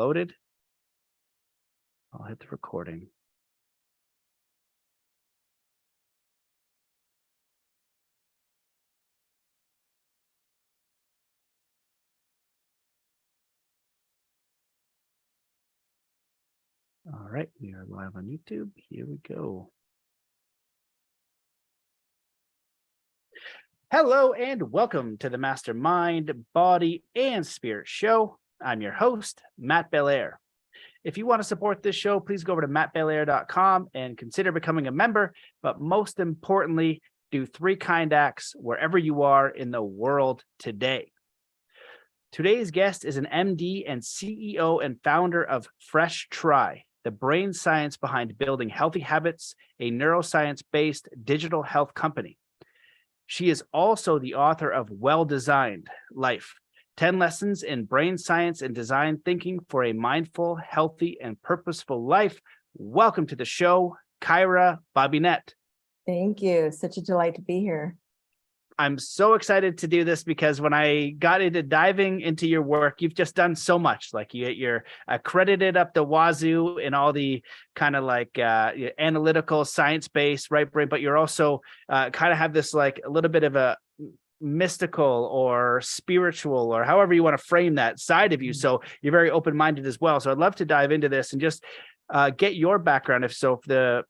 loaded, I'll hit the recording. All right, we are live on YouTube. Here we go. Hello and welcome to the Mastermind, Body, and Spirit Show. I'm your host, Matt Belair. If you want to support this show, please go over to mattbelair.com and consider becoming a member. But most importantly, do 3 kind acts wherever you are in the world today. Today's guest is an MD and CEO and founder of Fresh Try, the brain science behind building healthy habits, a neuroscience-based digital health company. She is also the author of Well Designed Life, 10 Lessons in Brain Science and Design Thinking for a Mindful, Healthy, and Purposeful Life. Welcome to the show, Kyra Bobinet. Thank you. Such a delight to be here. I'm so excited to do this because when I got into diving into your work, you've just done so much. Like you're accredited up the wazoo in all the kind of like analytical, science-based, right brain, but you're also kind of have this like a little bit of a mystical or spiritual or however you want to frame that side of you. So you're very open-minded as well. So I'd love to dive into this and just get your background. If the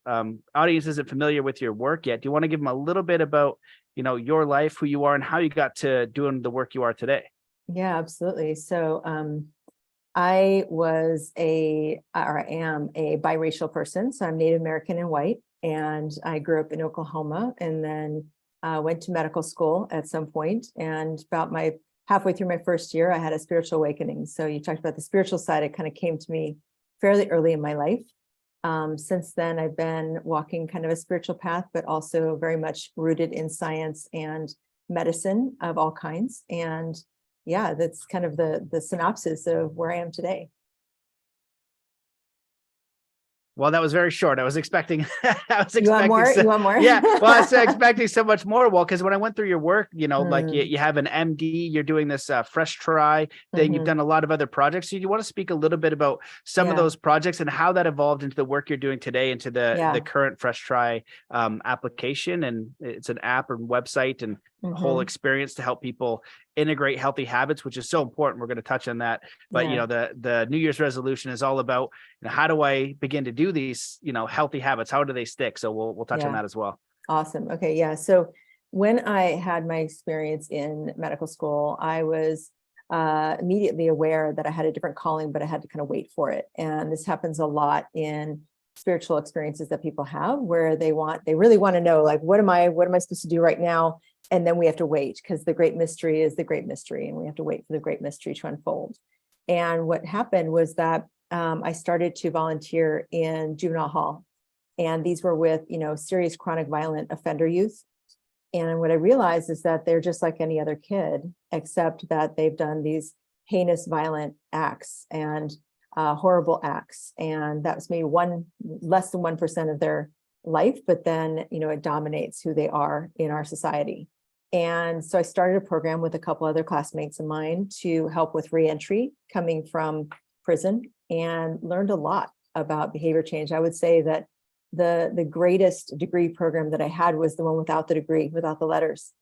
audience isn't familiar with your work yet, do you want to give them a little bit about your life, who you are, and how you got to doing the work you are today? Yeah, absolutely. So I am a biracial person. So I'm Native American and white, and I grew up in Oklahoma and then went to medical school at some point. And about halfway through my first year, I had a spiritual awakening. So you talked about the spiritual side. It kind of came to me fairly early in my life. Since then, I've been walking kind of a spiritual path, but also very much rooted in science and medicine of all kinds. And yeah, that's kind of the synopsis of where I am today. Well, that was very short. I was expecting. You want more? You want more? Yeah. Well, I was expecting so much more. Well, because when I went through your work, like you have an MD, you're doing this Fresh Try, then you've done a lot of other projects. So you want to speak a little bit about some of those projects and how that evolved into the work you're doing today, into the current Fresh Try application, and it's an app and website and whole experience to help people integrate healthy habits, which is so important. We're going to touch on that. But the New Year's resolution is all about how do I begin to do these healthy habits? How do they stick? So we'll touch on that as well. Awesome. Okay. Yeah. So when I had my experience in medical school, I was immediately aware that I had a different calling, but I had to kind of wait for it. And this happens a lot in spiritual experiences that people have, where they really want to know, like, what am I supposed to do right now? And then we have to wait, because the great mystery is the great mystery, and we have to wait for the great mystery to unfold. And what happened was that I started to volunteer in juvenile hall, and these were with serious chronic violent offender youth. And what I realized is that they're just like any other kid, except that they've done these heinous violent acts and horrible acts, and that was maybe less than 1% of their life, but then it dominates who they are in our society. And so I started a program with a couple other classmates of mine to help with reentry coming from prison, and learned a lot about behavior change. I would say that the greatest degree program that I had was the one without the degree, without the letters,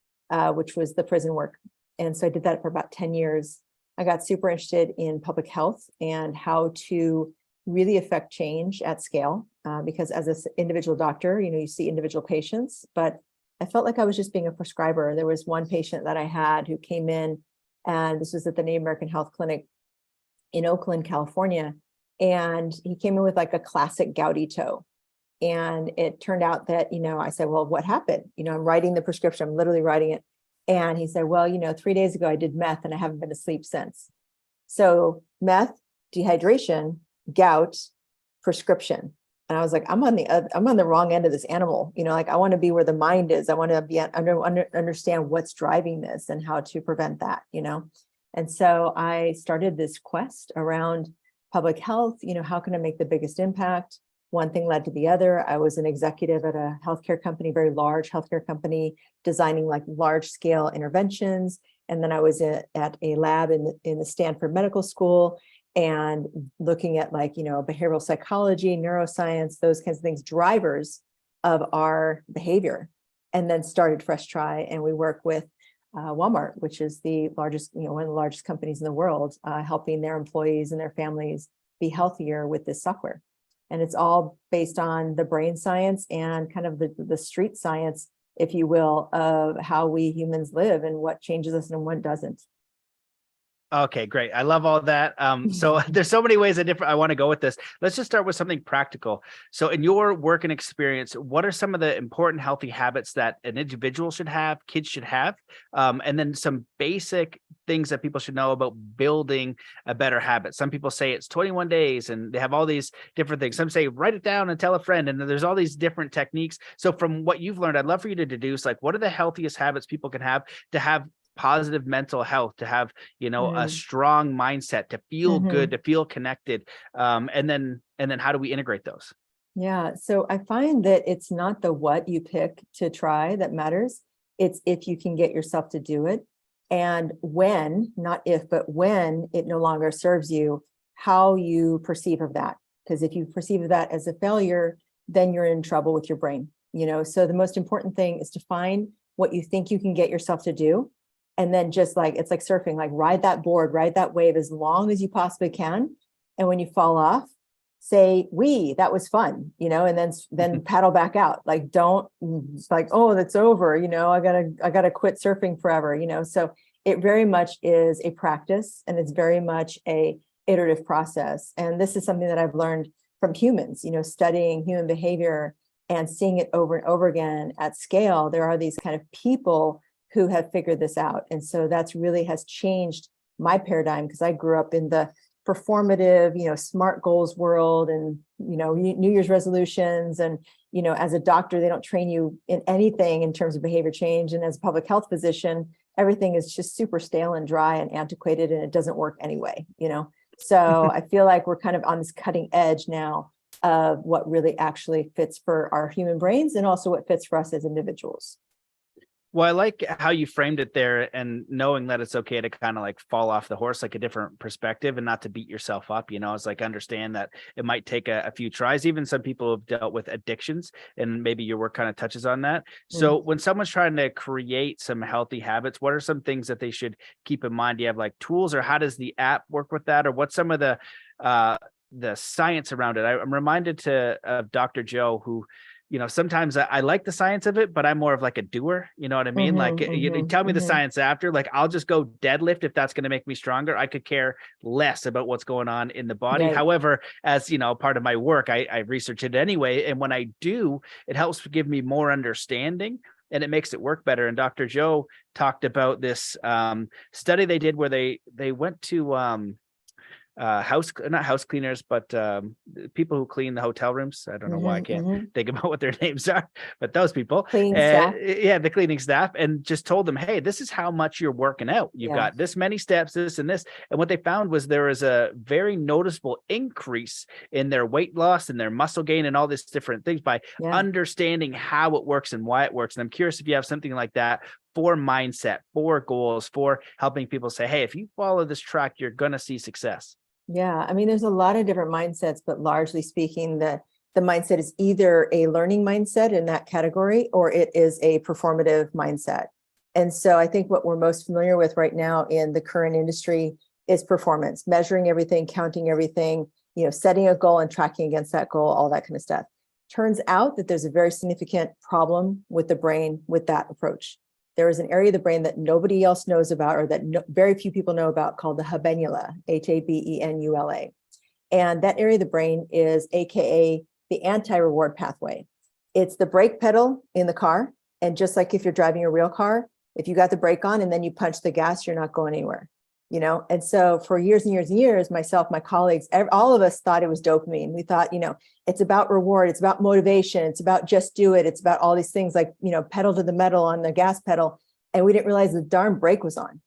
which was the prison work. And so I did that for about 10 years. I got super interested in public health and how to really affect change at scale, because as an individual doctor, you see individual patients, but I felt like I was just being a prescriber. There was one patient that I had who came in, and this was at the Native American Health Clinic in Oakland, California. And he came in with like a classic gouty toe. And it turned out that, I said, well, what happened? I'm writing the prescription, I'm literally writing it. And he said, well, 3 days ago I did meth and I haven't been to sleep since. So meth, dehydration, gout, prescription. And I was like, I'm on the wrong end of this animal. I want to be where the mind is. I want to be understand what's driving this and how to prevent that, And so I started this quest around public health. How can I make the biggest impact? One thing led to the other. I was an executive at a healthcare company, very large healthcare company, designing like large scale interventions. And then I was at a lab in the Stanford Medical School. and looking at like, behavioral psychology, neuroscience, those kinds of things, drivers of our behavior, and then started Fresh Try. And we work with Walmart, which is the largest, one of the largest companies in the world, helping their employees and their families be healthier with this software. And it's all based on the brain science and kind of the street science, if you will, of how we humans live and what changes us and what doesn't. Okay, great. I love all that. So there's so many ways I want to go with this. Let's just start with something practical. So in your work and experience, what are some of the important healthy habits that an individual should have, kids should have? And then some basic things that people should know about building a better habit. Some people say it's 21 days and they have all these different things. Some say write it down and tell a friend. And there's all these different techniques. So from what you've learned, I'd love for you to deduce, like, what are the healthiest habits people can have to have positive mental health, to have, a strong mindset, to feel good, to feel connected. And then how do we integrate those? Yeah. So I find that it's not the what you pick to try that matters. It's if you can get yourself to do it. And when, not if, but when it no longer serves you, how you perceive of that. Because if you perceive of that as a failure, then you're in trouble with your brain. So the most important thing is to find what you think you can get yourself to do. And then just like, it's like surfing, like ride that board, ride that wave as long as you possibly can. And when you fall off, say, that was fun, and then paddle back out. Like, don't like, oh, that's over. I gotta quit surfing forever, so it very much is a practice, and it's very much a iterative process. And this is something that I've learned from humans, studying human behavior and seeing it over and over again at scale. There are these kind of people who have figured this out. And so that's really has changed my paradigm, because I grew up in the performative, smart goals world and, New Year's resolutions. And, as a doctor, they don't train you in anything in terms of behavior change. And as a public health physician, everything is just super stale and dry and antiquated, and it doesn't work anyway, So I feel like we're kind of on this cutting edge now of what really actually fits for our human brains, and also what fits for us as individuals. Well, I like how you framed it there, and knowing that it's okay to kind of like fall off the horse, like a different perspective, and not to beat yourself up. It's like, understand that it might take a few tries. Even some people have dealt with addictions, and maybe your work kind of touches on that. So when someone's trying to create some healthy habits, what are some things that they should keep in mind? Do you have like tools, or how does the app work with that? Or what's some of the science around it? I'm reminded of Dr. Joe, who, sometimes I like the science of it, but I'm more of like a doer. You know what I mean? You tell me the science after, like, I'll just go deadlift if that's going to make me stronger. I could care less about what's going on in the body. Right. However, as part of my work, I research it anyway. And when I do, it helps give me more understanding, and it makes it work better. And Dr. Joe talked about this study they did where they went to not house cleaners, but people who clean the hotel rooms. I don't know why I can't think about what their names are, but those people, staff. Yeah, the cleaning staff, and just told them, hey, this is how much you're working out. You've got this many steps, this and this. And what they found was there was a very noticeable increase in their weight loss and their muscle gain and all these different things by understanding how it works and why it works. And I'm curious if you have something like that for mindset, for goals, for helping people say, hey, if you follow this track, you're going to see success. Yeah, I mean, there's a lot of different mindsets, but largely speaking, the mindset is either a learning mindset in that category, or it is a performative mindset. And so I think what we're most familiar with right now in the current industry is performance, measuring everything, counting everything, setting a goal and tracking against that goal, all that kind of stuff. Turns out that there's a very significant problem with the brain with that approach. There is an area of the brain that nobody else knows about, or that very few people know about, called the habenula, habenula. And that area of the brain is AKA the anti-reward pathway. It's the brake pedal in the car. And just like if you're driving a real car, if you got the brake on and then you punch the gas, you're not going anywhere. And so for years and years and years, myself, my colleagues, all of us thought it was dopamine. We thought, it's about reward, it's about motivation, it's about just do it, it's about all these things like, pedal to the metal on the gas pedal. And we didn't realize the darn brake was on,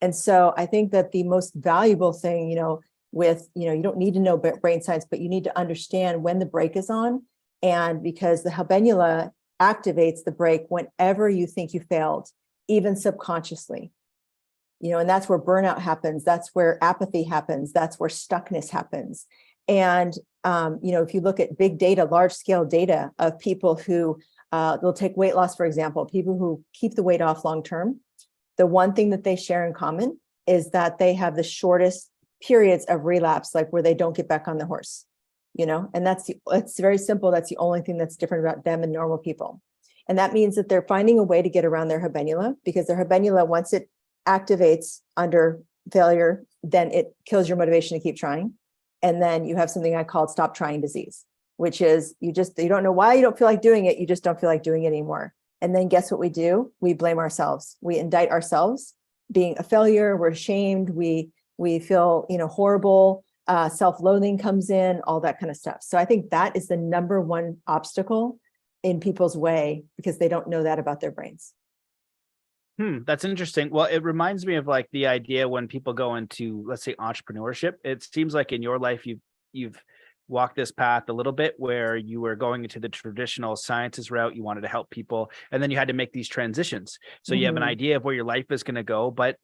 And so I think that the most valuable thing, you don't need to know brain science, but you need to understand when the brake is on. And because the habenula activates the brake whenever you think you failed, even subconsciously. and that's where burnout happens. That's where apathy happens. That's where stuckness happens. And, if you look at big data, large scale data of people who they'll take weight loss, for example, people who keep the weight off long term, the one thing that they share in common is that they have the shortest periods of relapse, like where they don't get back on the horse, and it's very simple. That's the only thing that's different about them and normal people. And that means that they're finding a way to get around their habenula, because their habenula, once it activates under failure, then it kills your motivation to keep trying. And then you have something I called stop trying disease, which is you don't know why you don't feel like doing it. You just don't feel like doing it anymore. And then guess what we do? We blame ourselves. We indict ourselves being a failure. We're ashamed. We feel, horrible. Self-loathing comes in, all that kind of stuff. So I think that is the number one obstacle in people's way, because they don't know that about their brains. That's interesting. Well, it reminds me of like the idea when people go into, let's say, entrepreneurship. It seems like in your life, you've walked this path a little bit where you were going into the traditional sciences route. You wanted to help people, and then you had to make these transitions. So you have an idea of where your life is going to go, but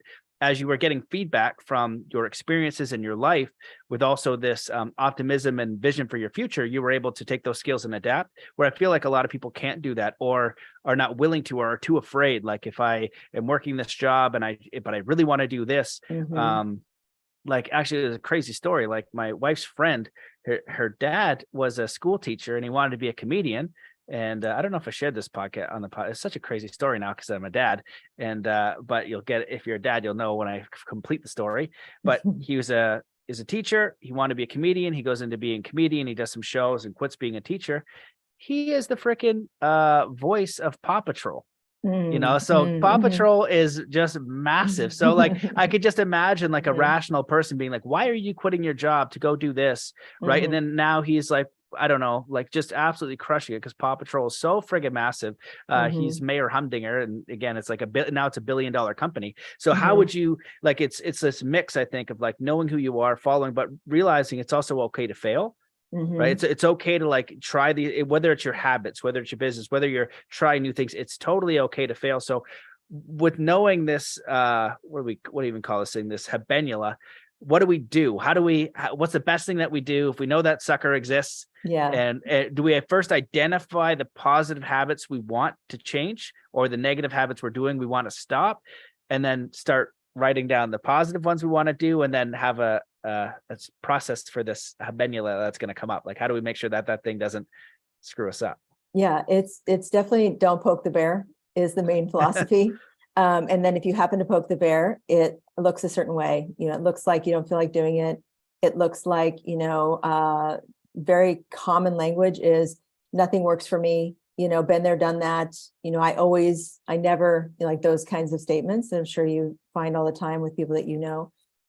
as you were getting feedback from your experiences in your life, with also this optimism and vision for your future, you were able to take those skills and adapt, where I feel like a lot of people can't do that, or are not willing to, or are too afraid. Like, if I am working this job but I really want to do this, like, actually, there's a crazy story. Like, my wife's friend, her dad was a school teacher and he wanted to be a comedian. And I don't know if I shared this podcast on the pod. It's such a crazy story now because I'm a dad. And but you'll get it. If you're a dad, you'll know when I complete the story. But he is a teacher. He wanted to be a comedian. He goes into being a comedian. He does some shows and quits being a teacher. He is the freaking voice of Paw Patrol. So Paw Patrol is just massive. So like, I could just imagine like a rational person being like, why are you quitting your job to go do this? Right. And then now he's like, I don't know, like just absolutely crushing it, because Paw Patrol is so friggin' massive. He's Mayor Humdinger. And again, it's like now it's $1 billion company. So how would you, like, it's this mix, I think, of like knowing who you are, following, but realizing it's also okay to fail. Right. It's okay to like try whether it's your habits, whether it's your business, whether you're trying new things, it's totally okay to fail. So with knowing this, what do you even call this thing, this habenula, what do we do? What's the best thing that we do if we know that sucker exists? Yeah. And do we first identify the positive habits we want to change, or the negative habits we're doing we want to stop, and then start writing down the positive ones we want to do, and then have a process for this habenula that's going to come up? Like, how do we make sure that thing doesn't screw us up? Yeah, it's definitely don't poke the bear is the main philosophy. And then if you happen to poke the bear, it looks a certain way. It looks like you don't feel like doing it. It looks like, very common language is nothing works for me. Been there, done that. I never, like those kinds of statements that I'm sure you find all the time with people that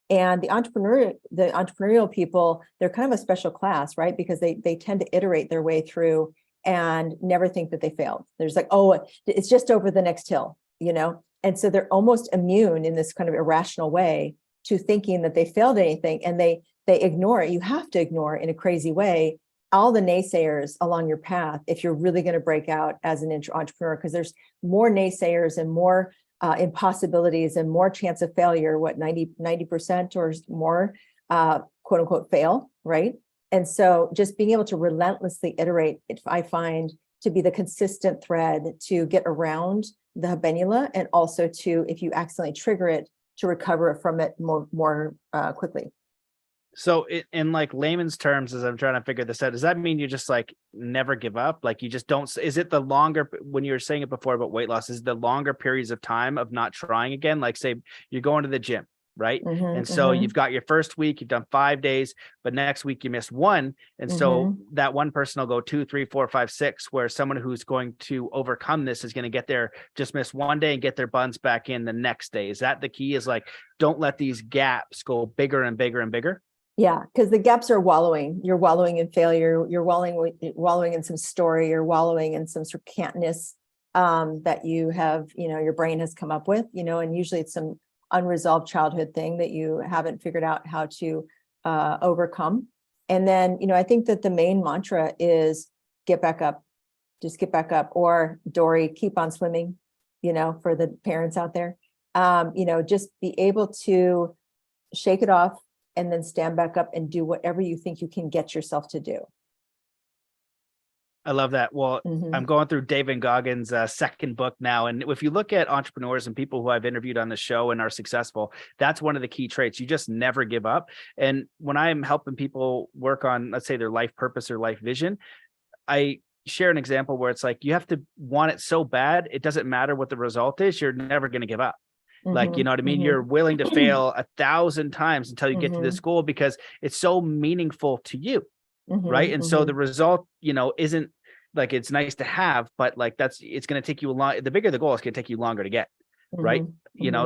And the entrepreneurial people, they're kind of a special class, right? Because they tend to iterate their way through and never think that they failed. There's like, oh, it's just over the next hill, And so they're almost immune in this kind of irrational way to thinking that they failed anything, and they ignore it. You have to ignore in a crazy way all the naysayers along your path if you're really going to break out as an entrepreneur, because there's more naysayers and more impossibilities and more chance of failure, 90% or more, quote unquote, fail, right? And so just being able to relentlessly iterate, I find to be the consistent thread to get around the habenula, and also to, if you accidentally trigger it, to recover from it more quickly. So in like layman's terms, as I'm trying to figure this out, does that mean you just like never give up? Like you just don't, is it the longer, when you were saying it before about weight loss, is the longer periods of time of not trying again? Like say you're going to the gym, right? And so you've got your first week, you've done 5 days, but next week you miss one. And so that one person will go 2, 3, 4, 5, 6, where someone who's going to overcome this is going to get there, just miss one day and get their buns back in the next day. Is that the key? Is like, don't let these gaps go bigger and bigger and bigger? Yeah, because the gaps are wallowing. You're wallowing in failure. You're wallowing in some story. You're wallowing in some sort of cantness that you have, your brain has come up with, and usually it's some unresolved childhood thing that you haven't figured out how to overcome. And then, I think that the main mantra is get back up, just get back up, or Dory, keep on swimming, for the parents out there. just be able to shake it off and then stand back up and do whatever you think you can get yourself to do. I love that. Well, Mhm. I'm going through David Goggins' second book now. And if you look at entrepreneurs and people who I've interviewed on the show and are successful, that's one of the key traits. You just never give up. And when I'm helping people work on, let's say, their life purpose or life vision, I share an example where it's like, you have to want it so bad, it doesn't matter what the result is, you're never going to give up. Like, you know what I mean? You're willing to fail 1,000 times until you get to this goal because it's so meaningful to you. Right. And so the result, isn't like, it's nice to have, but like, it's going to take you the bigger the goal, it's going to take you longer to get. Right.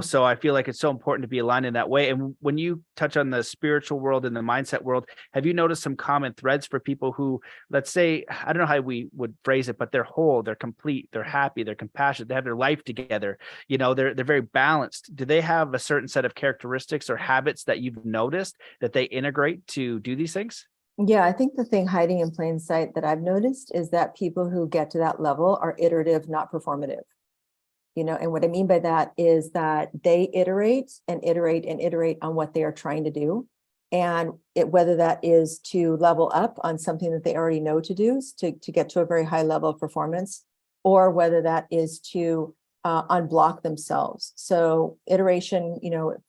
So I feel like it's so important to be aligned in that way. And when you touch on the spiritual world and the mindset world, have you noticed some common threads for people who, let's say, I don't know how we would phrase it, but they're whole, they're complete, they're happy, they're compassionate, they have their life together, they're very balanced. Do they have a certain set of characteristics or habits that you've noticed that they integrate to do these things? Yeah, I think the thing hiding in plain sight that I've noticed is that people who get to that level are iterative, not performative. And what I mean by that is that they iterate and iterate and iterate on what they are trying to do. And whether that is to level up on something that they already know to do, to get to a very high level of performance, or whether that is to unblock themselves. So iteration,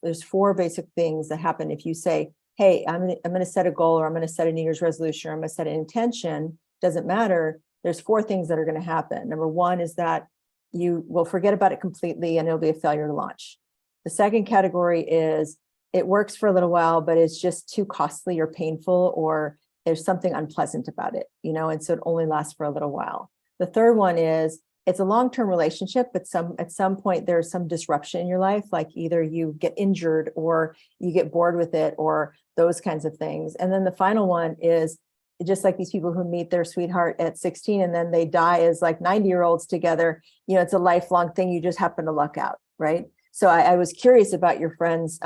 there's 4 basic things that happen. If you say, hey, I'm going to set a goal, or I'm going to set a New Year's resolution, or I'm going to set an intention, doesn't matter. There's 4 things that are going to happen. Number 1 is that you will forget about it completely and it'll be a failure to launch. The second category is it works for a little while, but it's just too costly or painful, or there's something unpleasant about it, and so it only lasts for a little while. The third one is it's a long-term relationship, but at some point there's some disruption in your life, like either you get injured or you get bored with it or those kinds of things. And then the final one is just like these people who meet their sweetheart at 16 and then they die as like 90-year-olds together. It's a lifelong thing. You just happen to luck out, right? So I was curious about your friend's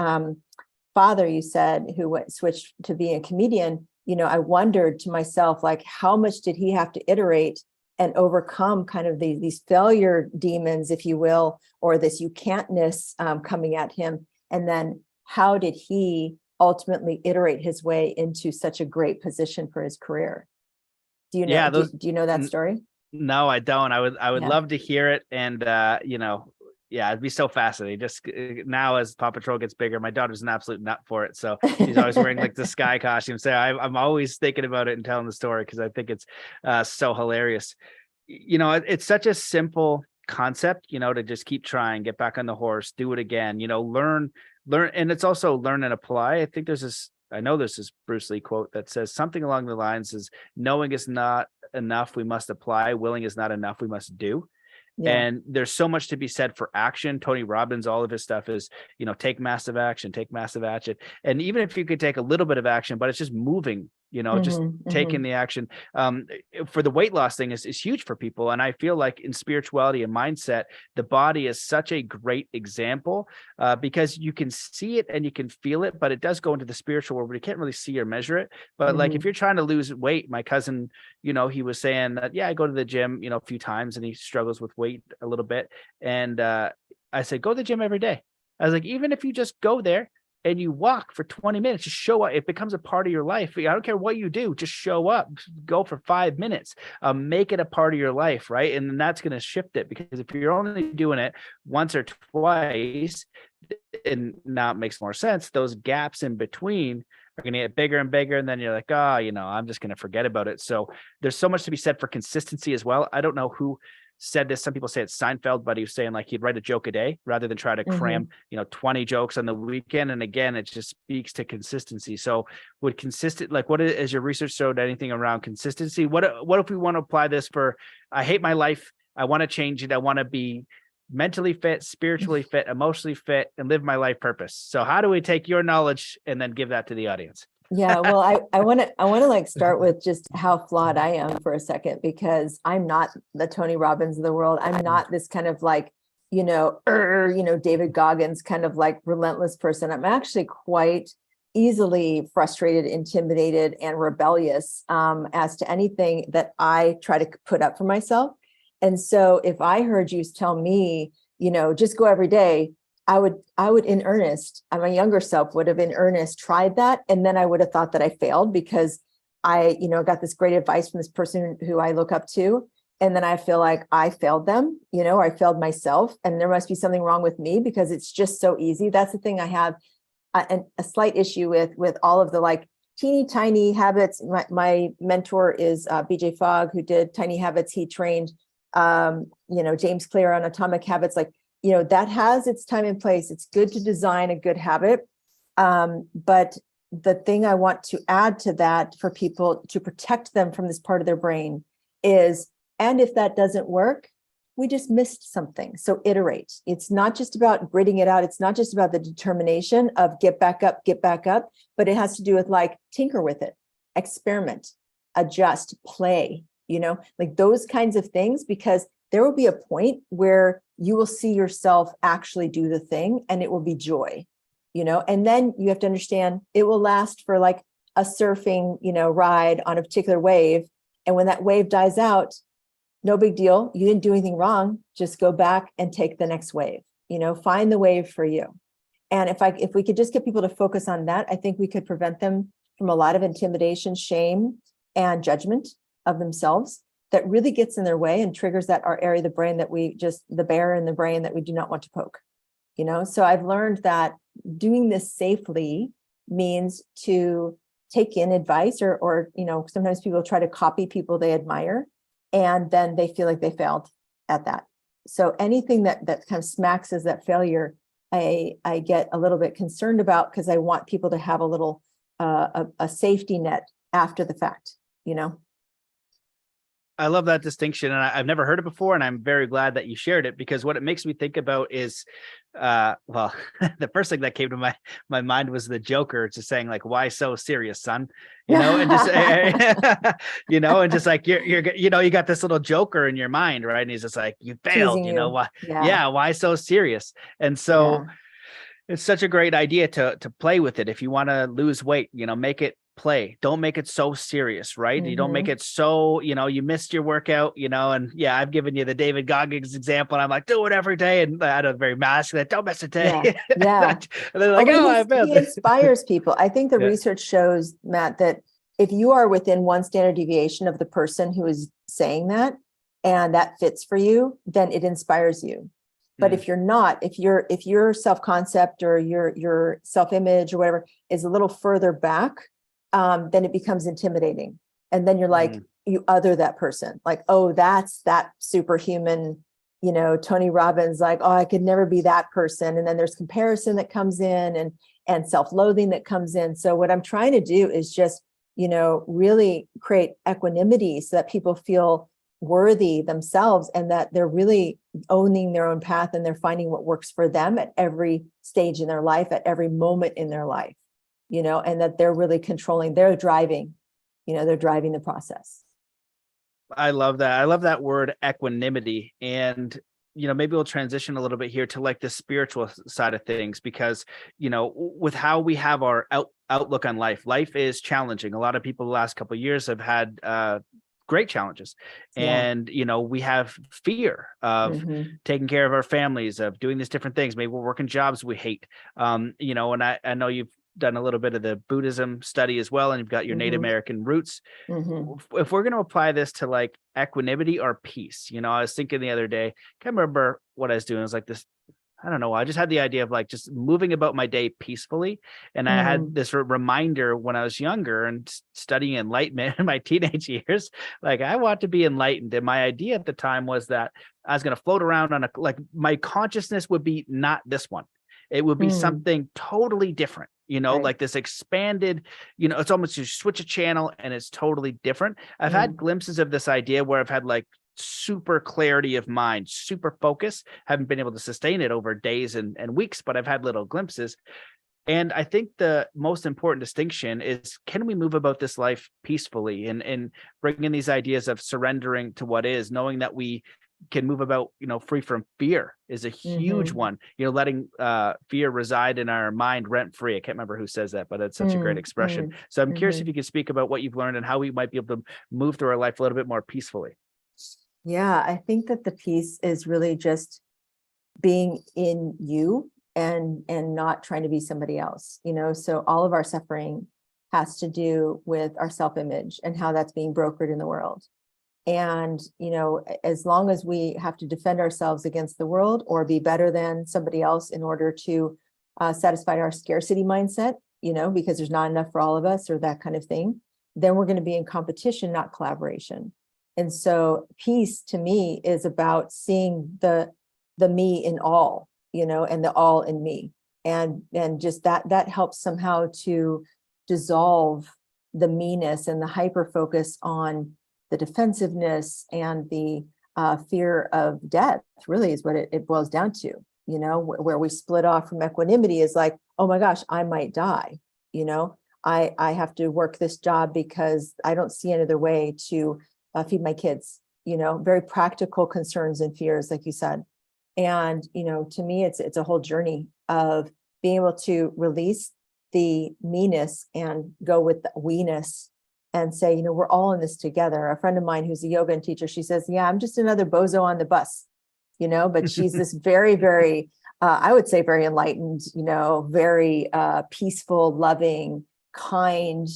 father, you said, who switched to being a comedian. I wondered to myself, like, how much did he have to iterate and overcome kind of these failure demons, if you will, or this you can'tness coming at him? And then how did he ultimately iterate his way into such a great position for his career? Do you know? Yeah, do you know that story? No, I don't. I would love to hear it. And it'd be so fascinating. Just now, as Paw Patrol gets bigger, my daughter's an absolute nut for it. So she's always wearing like the Sky costume. So I'm always thinking about it and telling the story because I think it's so hilarious. It's such a simple concept, to just keep trying, get back on the horse, do it again, learn, and it's also learn and apply. I know there's this Bruce Lee quote that says something along the lines is knowing is not enough, we must apply. Willing is not enough, we must do. Yeah. And there's so much to be said for action. Tony Robbins, all of his stuff is, take massive action. And even if you could take a little bit of action, but it's just moving, just taking the action. For the weight loss thing is huge for people. And I feel like in spirituality and mindset, the body is such a great example because you can see it and you can feel it, but it does go into the spiritual world, but you can't really see or measure it. But like, if you're trying to lose weight, my cousin, he was saying that, I go to the gym, a few times and he struggles with weight a little bit. And I said, go to the gym every day. I was like, even if you just go there and you walk for 20 minutes, just show up. It becomes a part of your life. I don't care what you do, just show up, go for 5 minutes, make it a part of your life. Right. And then that's going to shift it, because if you're only doing it once or twice, and now it makes more sense, those gaps in between are going to get bigger and bigger. And then you're like, I'm just going to forget about it. So there's so much to be said for consistency as well. I don't know who said this. Some people say it's Seinfeld, but he was saying like he'd write a joke a day rather than try to cram, 20 jokes on the weekend. And again, it just speaks to consistency. So what is your research showed anything around consistency? What if we want to apply this for, I hate my life, I want to change it, I want to be mentally fit, spiritually fit, emotionally fit, and live my life purpose. So how do we take your knowledge and then give that to the audience? Yeah, well, I want to like start with just how flawed I am for a second, because I'm not the Tony Robbins of the world. I'm not this kind of like, David Goggins kind of like relentless person. I'm actually quite easily frustrated, intimidated, and rebellious as to anything that I try to put up for myself. And so if I heard you tell me, just go every day, I would in earnest, my younger self would have in earnest tried that. And then I would have thought that I failed because I, got this great advice from this person who I look up to. And then I feel like I failed them, or I failed myself, and there must be something wrong with me because it's just so easy. That's the thing I have a slight issue with all of the like teeny tiny habits. My mentor is BJ Fogg, who did Tiny Habits. He trained, James Clear on Atomic Habits. Like, that has its time and place. It's good to design a good habit. But the thing I want to add to that for people to protect them from this part of their brain is, and if that doesn't work, we just missed something. So iterate. It's not just about gritting it out. It's not just about the determination of get back up, but it has to do with like tinker with it, experiment, adjust, play, like those kinds of things, because there will be a point where you will see yourself actually do the thing and it will be joy, and then you have to understand it will last for like a surfing, ride on a particular wave. And when that wave dies out, no big deal. You didn't do anything wrong. Just go back and take the next wave, find the wave for you. And if we could just get people to focus on that, I think we could prevent them from a lot of intimidation, shame, and judgment of themselves that really gets in their way and triggers that our area of the brain that the bear in the brain that we do not want to poke, So I've learned that doing this safely means to take in advice or sometimes people try to copy people they admire, and then they feel like they failed at that. So anything that kind of smacks as that failure, I get a little bit concerned about, because I want people to have a little a safety net after the fact, I love that distinction, and I've never heard it before, and I'm very glad that you shared it, because what it makes me think about is, the first thing that came to my mind was the Joker just saying like, "Why so serious, son?" And just and just like you're you got this little Joker in your mind, right? And he's just like, "You failed, Teasing you. why? Yeah. Why so serious?" And so it's such a great idea to play with it. If you want to lose weight, make it play. Don't make it so serious, right? You don't make it so, you missed your workout, and I've given you the David Goggins example, and I'm like, do it every day. And I had a very masculine, don't miss a day. Yeah. And they're like, he inspires people. I think the research shows, Matt, that if you are within one standard deviation of the person who is saying that, and that fits for you, then it inspires you. But if you're not, if your self-concept or your self-image or whatever is a little further back, then it becomes intimidating. And then you're like, you other that person, like, oh, that's that superhuman, Tony Robbins, like, oh, I could never be that person. And then there's comparison that comes in and self-loathing that comes in. So what I'm trying to do is just, really create equanimity so that people feel worthy themselves and that they're really owning their own path and they're finding what works for them at every stage in their life, at every moment in their life, and that they're really controlling, they're driving the process. I love that. I love that word equanimity. And, maybe we'll transition a little bit here to like the spiritual side of things, because, with how we have our outlook on life is challenging. A lot of people the last couple of years have had, great challenges. And, we have fear of taking care of our families, of doing these different things. Maybe we're working jobs we hate. And I know you've done a little bit of the Buddhism study as well, and you've got your Native American roots. If we're going to apply this to like equanimity or peace, I was thinking the other day, can't remember what I was doing. It was like this, I don't know. I just had the idea of like just moving about my day peacefully. And I had this reminder when I was younger and studying enlightenment in my teenage years, like I want to be enlightened. And my idea at the time was that I was going to float around on my consciousness would be not this one. It would be something totally different, like this expanded, it's almost you switch a channel and it's totally different. I've had glimpses of this idea where I've had like super clarity of mind, super focus. Haven't been able to sustain it over days and weeks, but I've had little glimpses. And I think the most important distinction is, can we move about this life peacefully and bring in these ideas of surrendering to what is, knowing that we can move about, free from fear is a huge one, letting fear reside in our mind rent free. I can't remember who says that, but it's such a great expression. So I'm curious if you could speak about what you've learned and how we might be able to move through our life a little bit more peacefully. Yeah, I think that the piece is really just being in you and not trying to be somebody else, so all of our suffering has to do with our self-image and how that's being brokered in the world. And, as long as we have to defend ourselves against the world or be better than somebody else in order to satisfy our scarcity mindset, because there's not enough for all of us or that kind of thing, then we're going to be in competition, not collaboration. And so peace to me is about seeing the me in all, and the all in me. And just that helps somehow to dissolve the meanness and the hyper focus on the defensiveness and the fear of death, really is what it boils down to, where we split off from equanimity is like, oh my gosh, I might die. I have to work this job because I don't see any other way to feed my kids, very practical concerns and fears, like you said. And, to me, it's a whole journey of being able to release the meanness and go with the we-ness and say, we're all in this together. A friend of mine who's a yoga teacher, she says, yeah, I'm just another bozo on the bus, but she's this very, very, I would say very enlightened, very peaceful, loving, kind,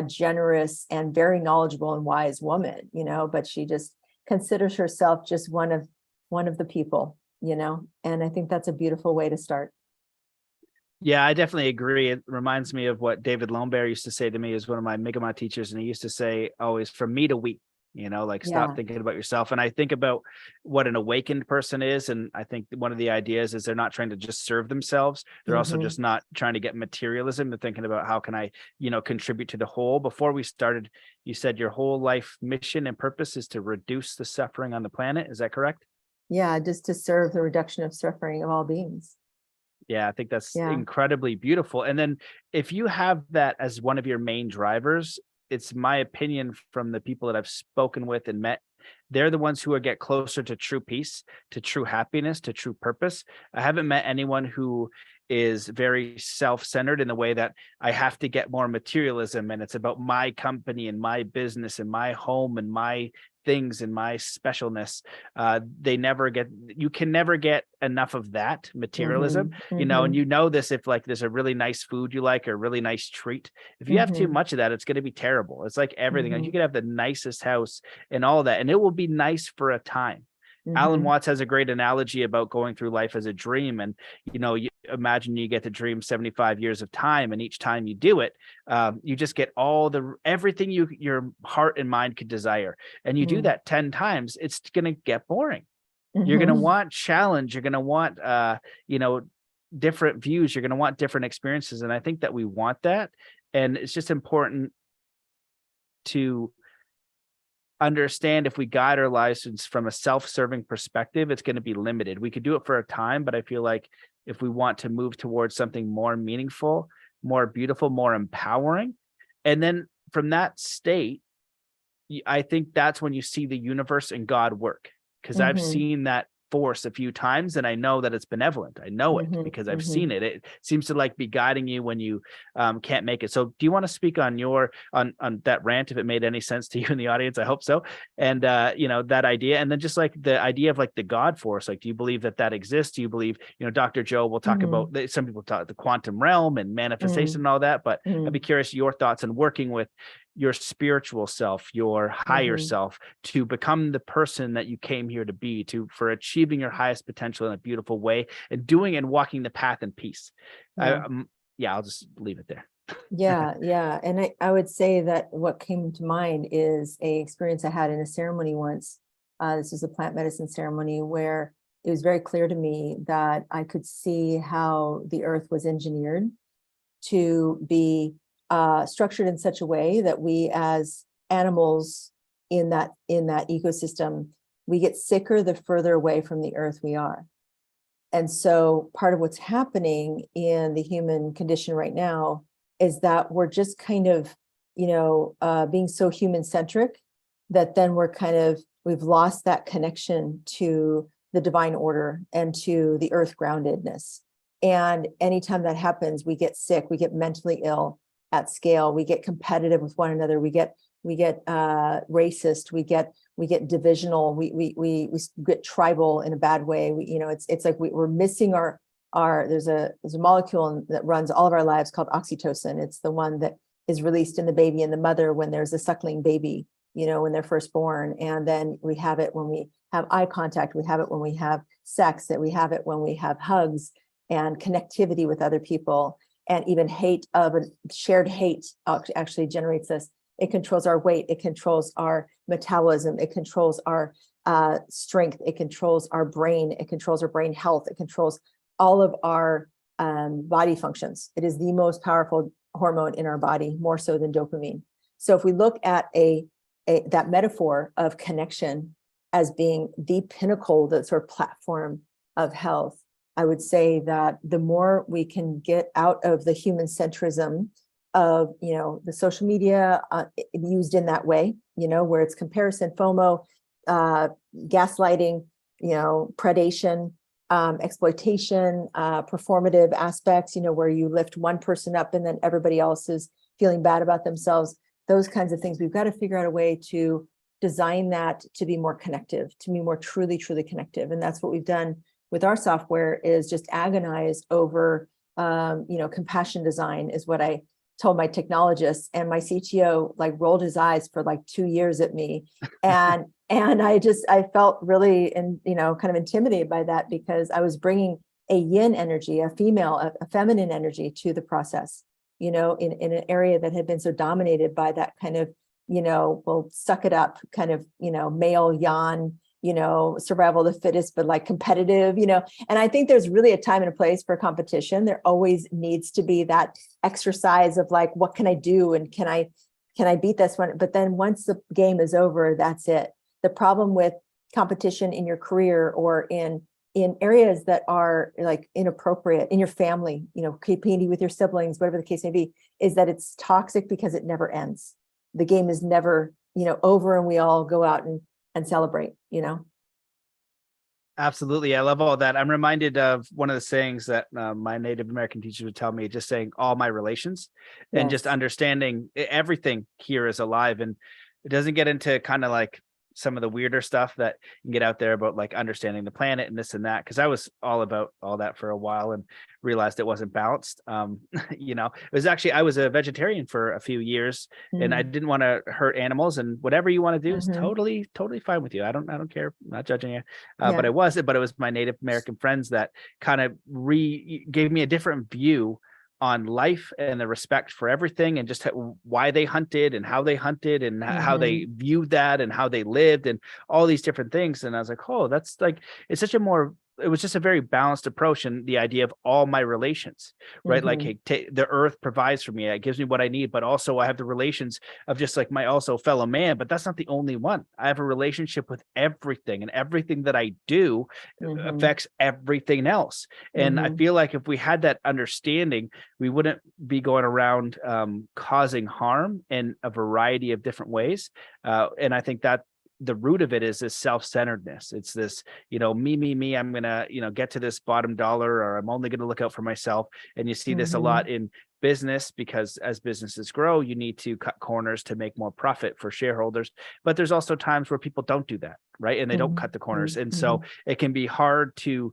generous, and very knowledgeable and wise woman, but she just considers herself just one of the people, and I think that's a beautiful way to start. Yeah, I definitely agree. It reminds me of what David Lombard used to say to me as one of my Mi'kmaq teachers. And he used to say always, from me to we, stop thinking about yourself. And I think about what an awakened person is. And I think one of the ideas is they're not trying to just serve themselves. They're also just not trying to get materialism. They're thinking about how can I, contribute to the whole. Before we started, you said your whole life mission and purpose is to reduce the suffering on the planet. Is that correct? Yeah, just to serve the reduction of suffering of all beings. Yeah, I think that's incredibly beautiful. And then if you have that as one of your main drivers, it's my opinion from the people that I've spoken with and met, they're the ones who get closer to true peace, to true happiness, to true purpose. I haven't met anyone who is very self-centered in the way that I have to get more materialism and it's about my company and my business and my home and my things and my specialness. You can never get enough of that materialism, and this, if like there's a really nice food you like or a really nice treat, if you have too much of that, it's going to be terrible. It's like everything. Like you could have the nicest house and all that, and it will be nice for a time. Alan Watts has a great analogy about going through life as a dream. And, you imagine you get to dream 75 years of time. And each time you do it, you just get everything your heart and mind could desire. And you do that 10 times, it's going to get boring. You're going to want challenge. You're going to want, different views. You're going to want different experiences. And I think that we want that. And it's just important to understand if we guide our lives from a self-serving perspective, it's going to be limited. We could do it for a time, but I feel like if we want to move towards something more meaningful, more beautiful, more empowering, and then from that state, I think that's when you see the universe and God work. Because I've seen that force a few times and I know that it's benevolent. I know it because I've seen it. It seems to like be guiding you when you can't make it. So do you want to speak on on that rant, if it made any sense to you in the audience? I hope so. And that idea, and then just like the idea of like the God force, like do you believe that exists? Do you believe, Dr. Joe will talk about, some people talk the quantum realm and manifestation and all that, but I'd be curious your thoughts on working with your spiritual self, your higher self, to become the person that you came here to be, for achieving your highest potential in a beautiful way and doing and walking the path in peace. I'll just leave it there. Yeah. And I would say that what came to mind is a experience I had in a ceremony once. This was a plant medicine ceremony where it was very clear to me that I could see how the earth was engineered to be structured in such a way that we as animals in that ecosystem, we get sicker the further away from the earth we are. And so part of what's happening in the human condition right now is that we're just kind of, being so human centric that then we've lost that connection to the divine order and to the earth groundedness. And anytime that happens, we get sick, we get mentally ill at scale, we get competitive with one another, we get racist, we get divisional, we get tribal in a bad way. It's like we're missing our there's a molecule that runs all of our lives called oxytocin. It's the one that is released in the baby and the mother when there's a suckling baby, when they're first born. And then we have it when we have eye contact, we have it when we have sex, that we have it when we have hugs and connectivity with other people. And even shared hate actually generates this. It controls our weight, it controls our metabolism, it controls our strength, it controls our brain, it controls our brain health, it controls all of our body functions. It is the most powerful hormone in our body, more so than dopamine. So if we look at that metaphor of connection as being the pinnacle, the sort of platform of health, I would say that the more we can get out of the human centrism of, the social media used in that way, where it's comparison, FOMO, gaslighting, predation, exploitation, performative aspects, where you lift one person up and then everybody else is feeling bad about themselves, those kinds of things. We've got to figure out a way to design that to be more connective, to be more truly, truly connective. And that's what we've done with our software, is just agonize over, compassion design is what I told my technologists, and my CTO rolled his eyes for 2 years at me. And I felt really, kind of intimidated by that, because I was bringing a yin energy, a feminine energy to the process, in an area that had been so dominated by that kind of, well, suck it up kind of, male yan, survival of the fittest, but competitive, and I think there's really a time and a place for competition. There always needs to be that exercise of what can I do? And can I beat this one? But then once the game is over, that's it. The problem with competition in your career or in areas that are inappropriate in your family, competing with your siblings, whatever the case may be, is that it's toxic because it never ends. The game is never, over, and we all go out and celebrate, Absolutely. I love all that. I'm reminded of one of the sayings that my Native American teachers would tell me, just saying all my relations, and just understanding everything here is alive. And it doesn't get into kind of some of the weirder stuff that you can get out there about understanding the planet and this and that. Cause I was all about all that for a while and realized it wasn't balanced. It was actually, I was a vegetarian for a few years and I didn't want to hurt animals, and whatever you want to do is totally fine with you. I don't care. I'm not judging you. But it was my Native American friends that kind of gave me a different view on life and the respect for everything, and just why they hunted and how how they viewed that and how they lived and all these different things. And I was like, oh, that's it's such it was just a very balanced approach, and the idea of all my relations, right? Hey, the earth provides for me. It gives me what I need, but also I have the relations of just my also fellow man, but that's not the only one. I have a relationship with everything, and everything that I do affects everything else. And I feel like if we had that understanding, we wouldn't be going around causing harm in a variety of different ways. And I think that the root of it is this self-centeredness. It's this, me, I'm going to, get to this bottom dollar, or I'm only going to look out for myself. And you see this a lot in business, because as businesses grow, you need to cut corners to make more profit for shareholders. But there's also times where people don't do that, right? And they don't cut the corners. And so it can be hard to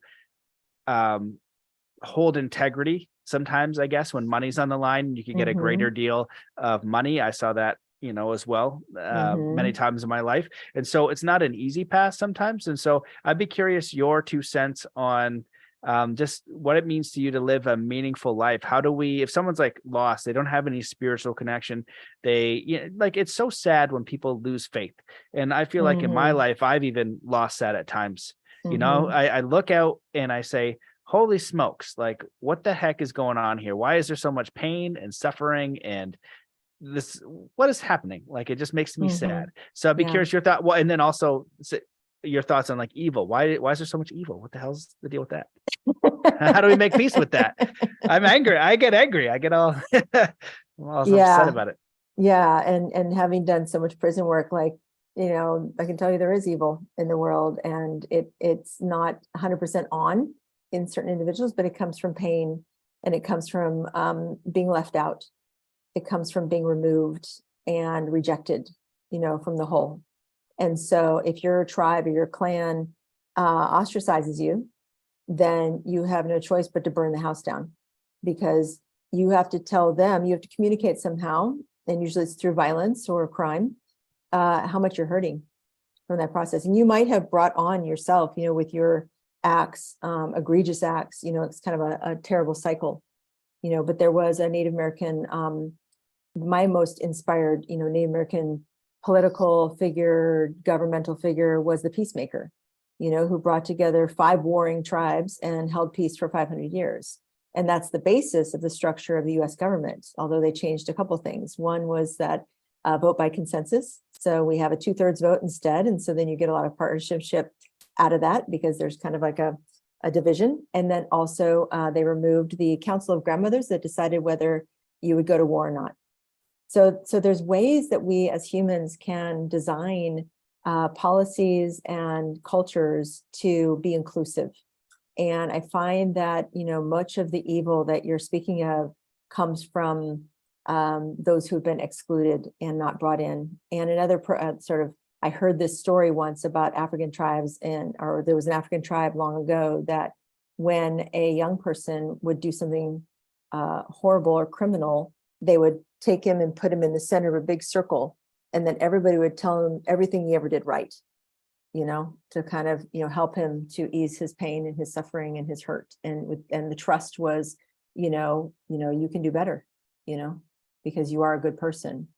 hold integrity sometimes, I guess, when money's on the line. You can get a greater deal of money. I saw that as well, many times in my life. And so it's not an easy path sometimes. And so I'd be curious your 2 cents on just what it means to you to live a meaningful life. How do we, if someone's lost, they don't have any spiritual connection, they, it's so sad when people lose faith. And I feel like in my life, I've even lost that at times. I look out and I say, holy smokes, what the heck is going on here? Why is there so much pain and suffering and what is happening? It just makes me sad. So I'd be curious your thought. Well, and then also your thoughts on evil. Why is there so much evil? What the hell's the deal with that? How do we make peace with that? I'm angry. I get angry. I get all, I'm all upset about it. Yeah. And having done so much prison work, I can tell you there is evil in the world, and it's not 100% on in certain individuals, but it comes from pain, and it comes from being left out. It comes from being removed and rejected, from the whole. And so if your tribe or your clan ostracizes you, then you have no choice but to burn the house down, because you have to tell them, you have to communicate somehow, and usually it's through violence or crime, how much you're hurting from that process. And you might have brought on yourself, with your acts, egregious acts, it's kind of a terrible cycle, but there was a Native American, my most inspired, Native American political figure, governmental figure was the peacemaker, who brought together 5 warring tribes and held peace for 500 years. And that's the basis of the structure of the US government, although they changed a couple things. One was that vote by consensus. So we have a 2/3 vote instead. And so then you get a lot of partisanship out of that, because there's kind of like a division. And then also they removed the Council of Grandmothers that decided whether you would go to war or not. So there's ways that we as humans can design policies and cultures to be inclusive. And I find that, much of the evil that you're speaking of comes from those who've been excluded and not brought in. And another I heard this story once about African tribes, or there was an African tribe long ago that when a young person would do something horrible or criminal, they would take him and put him in the center of a big circle. And then everybody would tell him everything he ever did right, to kind of, help him to ease his pain and his suffering and his hurt. And the trust was, you can do better, because you are a good person.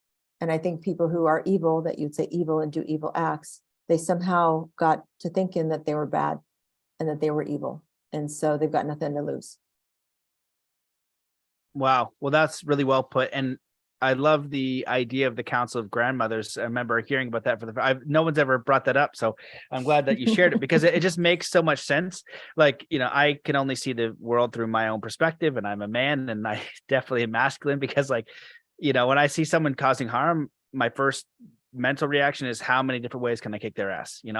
And I think people who are evil, that you'd say evil and do evil acts, they somehow got to thinking that they were bad and that they were evil. And so they've got nothing to lose. Wow. Well, that's really well put. And I love the idea of the Council of Grandmothers. I remember hearing about that no one's ever brought that up. So I'm glad that you shared it, because it just makes so much sense. Like, I can only see the world through my own perspective, and I'm a man, and I definitely am masculine, because when I see someone causing harm, my first mental reaction is, how many different ways can I kick their ass? Yeah.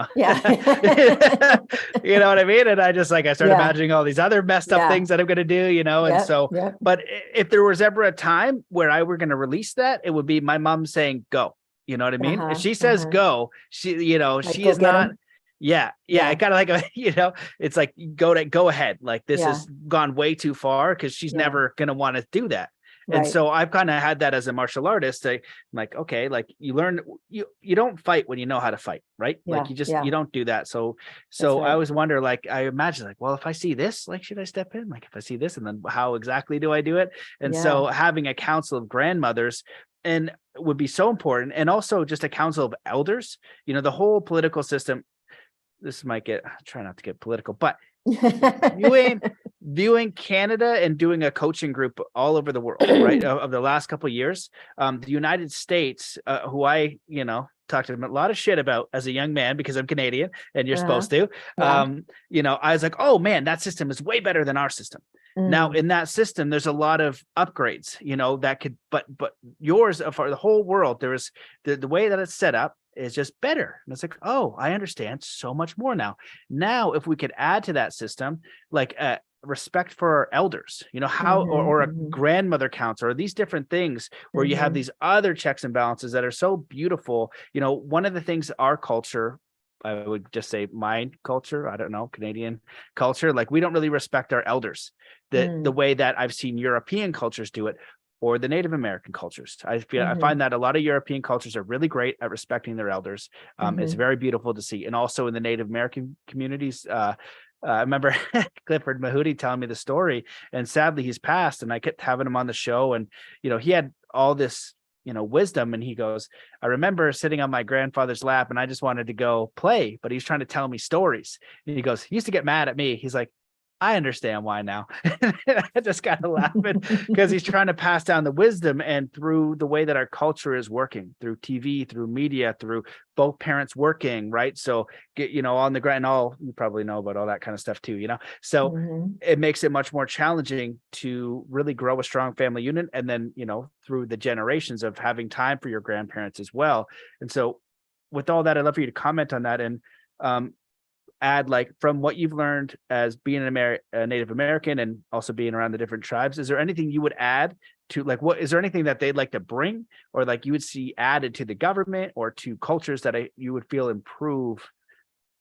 You know what I mean? And I start imagining all these other messed up things that I'm going to do, but if there was ever a time where I were going to release that, it would be my mom saying, go, you know what I mean? If she says go, she, like, she is not. Yeah. It kind of like, it's like, go ahead. Like, this has gone way too far, because she's never going to want to do that. And so I've kind of had that as a martial artist. I'm like, okay, like, you learn, you don't fight when you know how to fight, right? Like, you don't do that. So I always wonder, like, I imagine, like, well, if I see this, like, should I step in? Like, if I see this, and then how exactly do I do it? And so having a council of grandmothers and would be so important. And also just a council of elders, the whole political system. This might try not to get political, but viewing Canada and doing a coaching group all over the world, right? Of the last couple of years, the United States, who I, talked to them a lot of shit about as a young man, because I'm Canadian and you're supposed to, I was like, oh man, that system is way better than our system. Now, in that system, there's a lot of upgrades, that could, but yours, for the whole world, there is the way that it's set up is just better. And it's like, oh, I understand so much more now. Now, if we could add to that system, like respect for our elders, how, or a grandmother counselor, or these different things where you have these other checks and balances that are so beautiful. One of the things our culture, I would just say my culture, I don't know, Canadian culture, like, we don't really respect our elders the way that I've seen European cultures do it, or the Native American cultures. I find that a lot of European cultures are really great at respecting their elders. It's very beautiful to see. And also in the Native American communities, I remember Clifford Mahudi telling me the story, and sadly he's passed, and I kept having him on the show, and he had all this wisdom, and he goes, I remember sitting on my grandfather's lap, and I just wanted to go play, but he's trying to tell me stories. And he goes, he used to get mad at me. He's like, I understand why now. I just kind of laughing, because he's trying to pass down the wisdom, and through the way that our culture is working, through TV, through media, through both parents working, right? So get, on the ground, you probably know about all that kind of stuff too, so it makes it much more challenging to really grow a strong family unit. And then, through the generations of having time for your grandparents as well. And so with all that, I'd love for you to comment on that, and add, like, from what you've learned as being a Native American, and also being around the different tribes, is there anything you would add to, like, what is there anything that they'd like to bring, or like you would see added to the government or to cultures that you would feel improve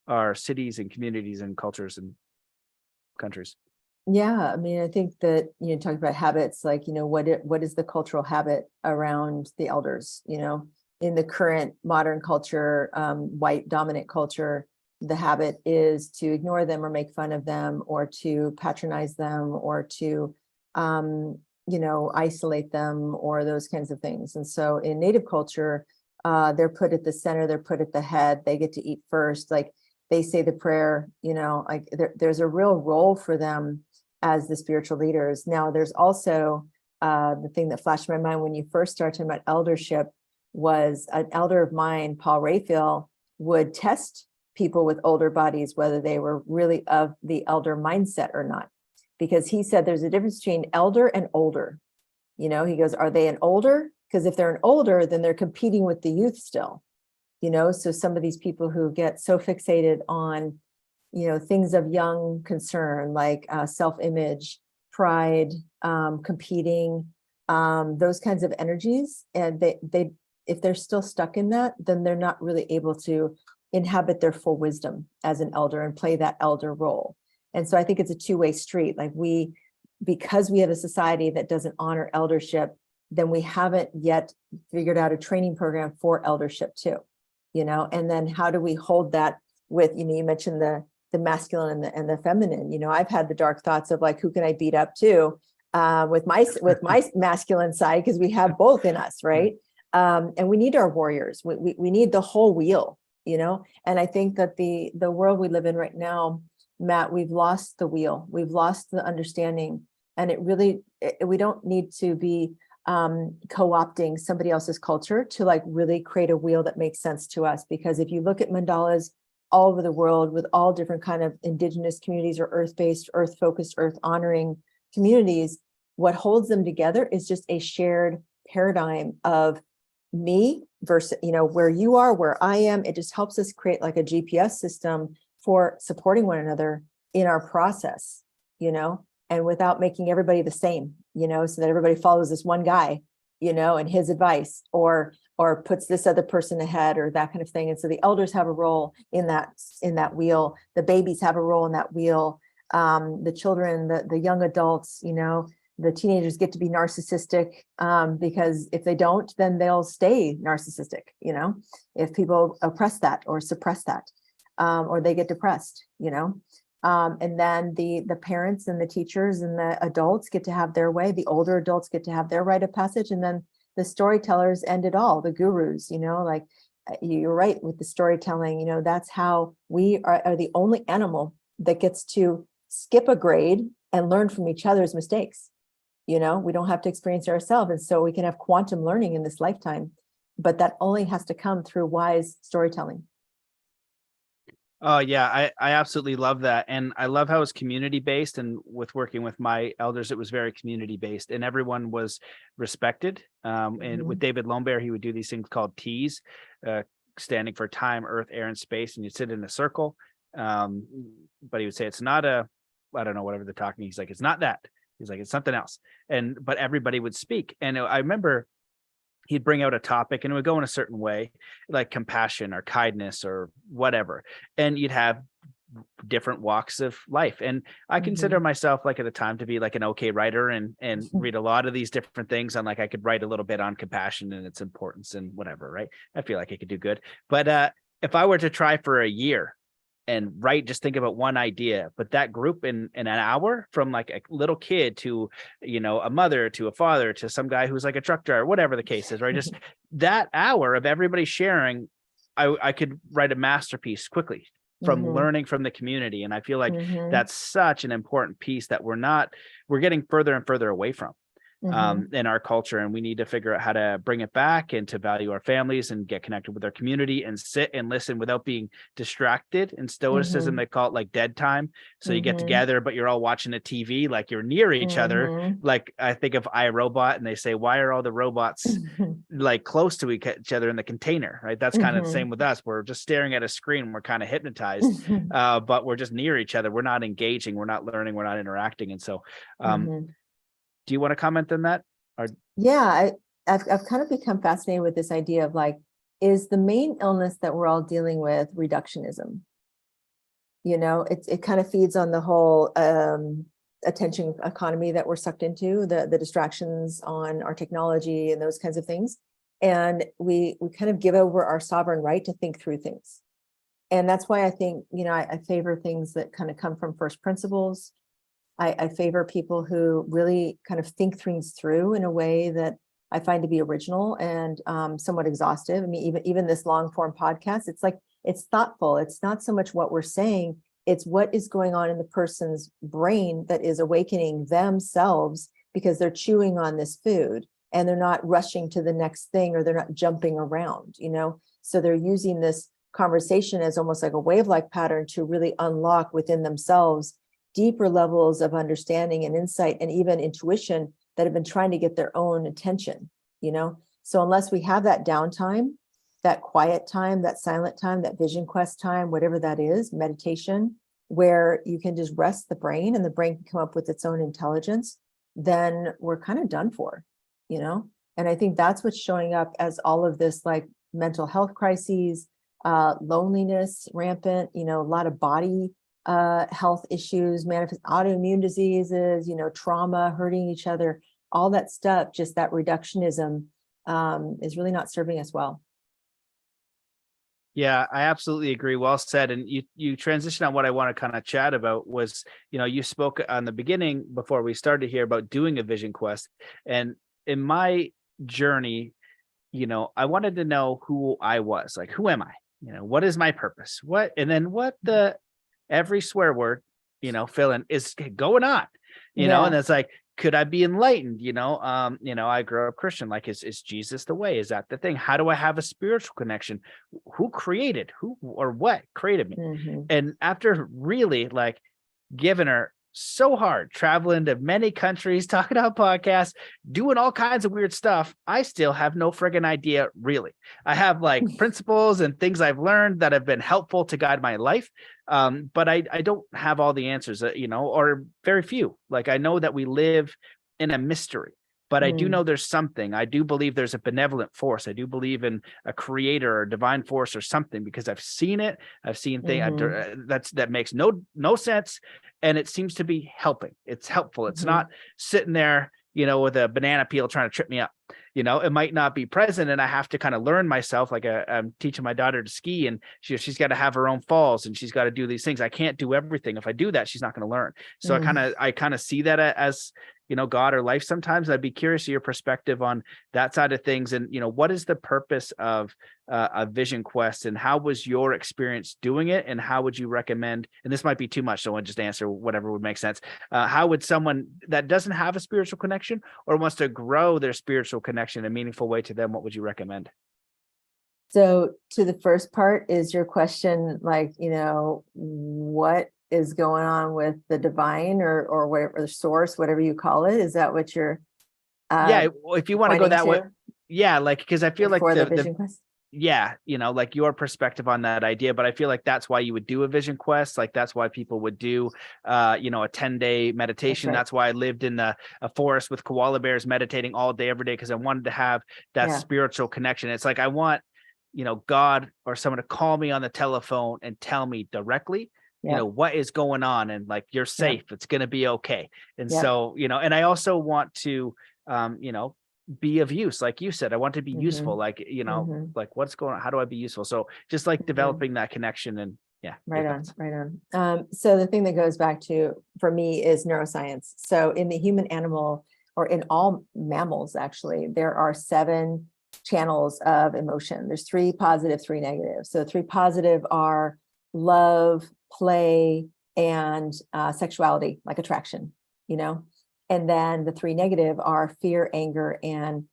our cities and communities and cultures? And countries. Yeah, I mean, I think that, talking about habits, like, what is the cultural habit around the elders, in the current modern culture, white dominant culture, the habit is to ignore them or make fun of them or to patronize them or to, isolate them or those kinds of things. And so in Native culture, they're put at the center, they're put at the head, they get to eat first, like they say the prayer, like there's a real role for them as the spiritual leaders. Now, there's also the thing that flashed in my mind when you first started talking about eldership was an elder of mine, Paul Raphael, would test people with older bodies, whether they were really of the elder mindset or not. Because he said there's a difference between elder and older. He goes, are they an older? Because if they're an older, then they're competing with the youth still. So some of these people who get so fixated on things of young concern, like self-image, pride, competing, those kinds of energies. And they, if they're still stuck in that, then they're not really able to inhabit their full wisdom as an elder and play that elder role. And so I think it's a two-way street. Like because we have a society that doesn't honor eldership, then we haven't yet figured out a training program for eldership too, and then how do we hold that with, you mentioned the masculine and the feminine. I've had the dark thoughts of like, who can I beat up to with my masculine side, because we have both in us, right? And we need our warriors. We need the whole wheel, and I think that the world we live in right now, Matt, we've lost the wheel, we've lost the understanding, and we don't need to be co-opting somebody else's culture to like really create a wheel that makes sense to us. Because if you look at mandalas all over the world with all different kind of indigenous communities or earth-based, earth-focused, earth-honoring communities, what holds them together is just a shared paradigm of me versus, where you are, where I am. It just helps us create like a GPS system for supporting one another in our process, and without making everybody the same, so that everybody follows this one guy, and his advice or puts this other person ahead or that kind of thing. And so the elders have a role in that wheel. The babies have a role in that wheel. The children, the young adults, the teenagers get to be narcissistic because if they don't, then they'll stay narcissistic, if people oppress that or suppress that, or they get depressed, and then the parents and the teachers and the adults get to have their way. The older adults get to have their rite of passage. And then the storytellers end it all, the gurus, like you're right with the storytelling, that's how we are the only animal that gets to skip a grade and learn from each other's mistakes. We don't have to experience it ourselves. And so we can have quantum learning in this lifetime, but that only has to come through wise storytelling. Oh yeah, I absolutely love that. And I love how it's community based, and with working with my elders, it was very community based and everyone was respected. And with David Lombear, he would do these things called T's, standing for time, earth, air, and space. And you'd sit in a circle. But he would say, it's not I don't know, whatever they're talking. He's like, it's not that. He's like, it's something else. But everybody would speak. And I remember he'd bring out a topic and it would go in a certain way, like compassion or kindness or whatever. And you'd have different walks of life. And I consider myself like at the time to be like an okay writer and read a lot of these different things. And like, I could write a little bit on compassion and its importance and whatever, right? I feel like I could do good. But if I were to try for a year and write, just think about one idea, but that group in an hour, from like a little kid to, a mother to a father to some guy who's like a truck driver, whatever the case is, right? Just that hour of everybody sharing, I could write a masterpiece quickly from learning from the community. And I feel like that's such an important piece that we're getting further and further away from. In our culture, and we need to figure out how to bring it back and to value our families and get connected with our community and sit and listen without being distracted. In Stoicism, they call it like dead time. So you get together, but you're all watching a TV, like you're near each other. Like I think of iRobot, and they say, why are all the robots like close to each other in the container, right? That's kind of the same with us. We're just staring at a screen. We're kind of hypnoptized, but we're just near each other. We're not engaging. We're not learning. We're not interacting. And so, do you want to comment on that? Or yeah, I've kind of become fascinated with this idea of like, is the main illness that we're all dealing with reductionism? It kind of feeds on the whole attention economy that we're sucked into, the distractions on our technology and those kinds of things. And we kind of give over our sovereign right to think through things. And that's why I think, I favor things that kind of come from first principles. I favor people who really kind of think things through in a way that I find to be original and somewhat exhaustive. I mean, even this long form podcast, it's thoughtful. It's not so much what we're saying, it's what is going on in the person's brain that is awakening themselves because they're chewing on this food and they're not rushing to the next thing, or they're not jumping around, So they're using this conversation as almost like a wave-like pattern to really unlock within themselves deeper levels of understanding and insight and even intuition that have been trying to get their own attention, So unless we have that downtime, that quiet time, that silent time, that vision quest time, whatever that is, meditation, where you can just rest the brain and the brain can come up with its own intelligence, then we're kind of done for, And I think that's what's showing up as all of this like mental health crises, loneliness rampant, a lot of body health issues, manifest autoimmune diseases, trauma, hurting each other, all that stuff, just that reductionism is really not serving us well. Yeah, I absolutely agree. Well said. And you transition on what I want to kind of chat about was, you spoke on the beginning before we started here about doing a vision quest. And in my journey, I wanted to know who I was, like, who am I? What is my purpose? And then what every swear word, fill in is going on, and it's like, could I be enlightened? I grew up Christian. Like, is Jesus the way? Is that the thing? How do I have a spiritual connection? Who created who or what created me? Mm-hmm. And after really like giving her so hard, traveling to many countries, talking on podcasts, doing all kinds of weird stuff, I still have no friggin' idea, really. I have like principles and things I've learned that have been helpful to guide my life. But I don't have all the answers, or very few. Like, I know that we live in a mystery, but I do know there's something. I do believe there's a benevolent force. I do believe in a creator or a divine force or something, because I've seen it. I've seen things that makes no sense. And it seems to be helping. It's helpful. It's not sitting there, with a banana peel trying to trip me up. It might not be present, and I have to kind of learn myself. Like, I'm teaching my daughter to ski, and she's got to have her own falls, and she's got to do these things. I can't do everything. If I do that, she's not going to learn. So I kind of see that as, God or life sometimes. I'd be curious of your perspective on that side of things. And, what is the purpose of a vision quest, and how was your experience doing it? And how would you recommend, and this might be too much, so I'll just answer whatever would make sense. How would someone that doesn't have a spiritual connection or wants to grow their spiritual connection in a meaningful way to them, what would you recommend? So to the first part, is your question like, what is going on with the divine or whatever, the source, whatever you call it? Is that what you're if you want to go that way? Yeah, like, because I feel like the vision quest. Yeah, like your perspective on that idea, but I feel like that's why you would do a vision quest. Like, that's why people would do a 10-day meditation. That's why I lived in a forest with koala bears, meditating all day every day, because I wanted to have that spiritual connection. It's like, I want God or someone to call me on the telephone and tell me directly what is going on, and like, you're safe, it's going to be okay. And so, and I also want to be of use. Like you said, I want to be useful, like, like, what's going on, how do I be useful? So just like developing that connection. And right on. So the thing that goes back to, for me, is neuroscience. So in the human animal, or in all mammals, actually, there are 7 channels of emotion. There's 3 positive, 3 negative. So 3 positive are love, play, and sexuality, like attraction, and then the 3 negative are fear, anger, and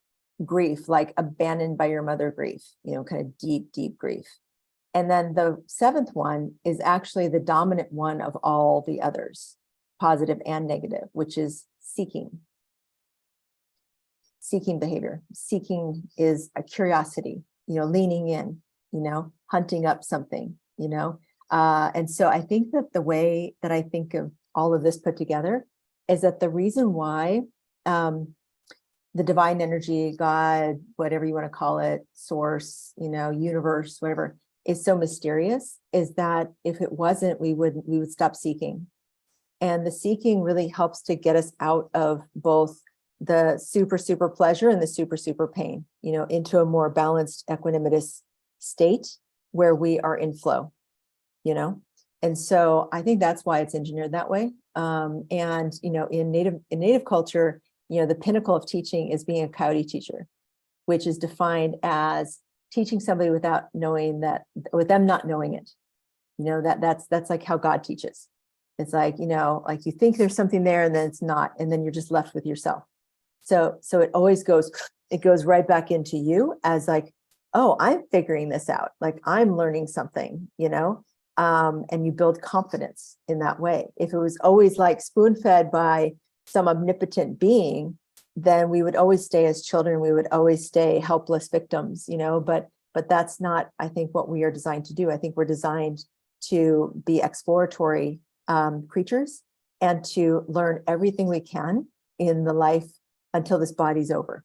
grief, like abandoned by your mother grief, kind of deep grief. And then the 7th one is actually the dominant one of all the others, positive and negative, which is seeking behavior. Seeking is a curiosity, leaning in, hunting up something, and so I think that the way that I think of all of this put together is that the reason why the divine energy, God, whatever you want to call it, source, universe, whatever, is so mysterious is that if it wasn't, we would stop seeking. And the seeking really helps to get us out of both the super, super pleasure and the super, super pain, into a more balanced, equanimitous state where we are in flow, And so I think that's why it's engineered that way. And, in native culture, the pinnacle of teaching is being a coyote teacher, which is defined as teaching somebody without knowing that, with them not knowing it. That's like how God teaches. It's like, like you think there's something there and then it's not, and then you're just left with yourself. So it always goes right back into you as like, oh, I'm figuring this out. Like I'm learning something, and you build confidence in that way. If it was always like spoon-fed by some omnipotent being, then we would always stay as children. We would always stay helpless victims, but that's not, I think, what we are designed to do. I think we're designed to be exploratory creatures and to learn everything we can in the life until this body's over.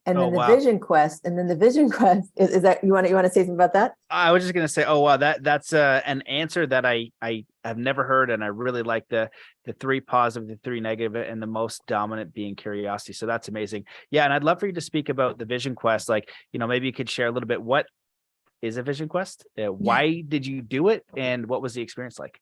And then vision quest, is that you want to say something about that? I was just going to say, oh, wow, that's an answer that I have never heard. And I really like the 3 positive, the 3 negative, and the most dominant being curiosity. So that's amazing. Yeah. And I'd love for you to speak about the vision quest. Like, maybe you could share a little bit. What is a vision quest? Why did you do it? And what was the experience like?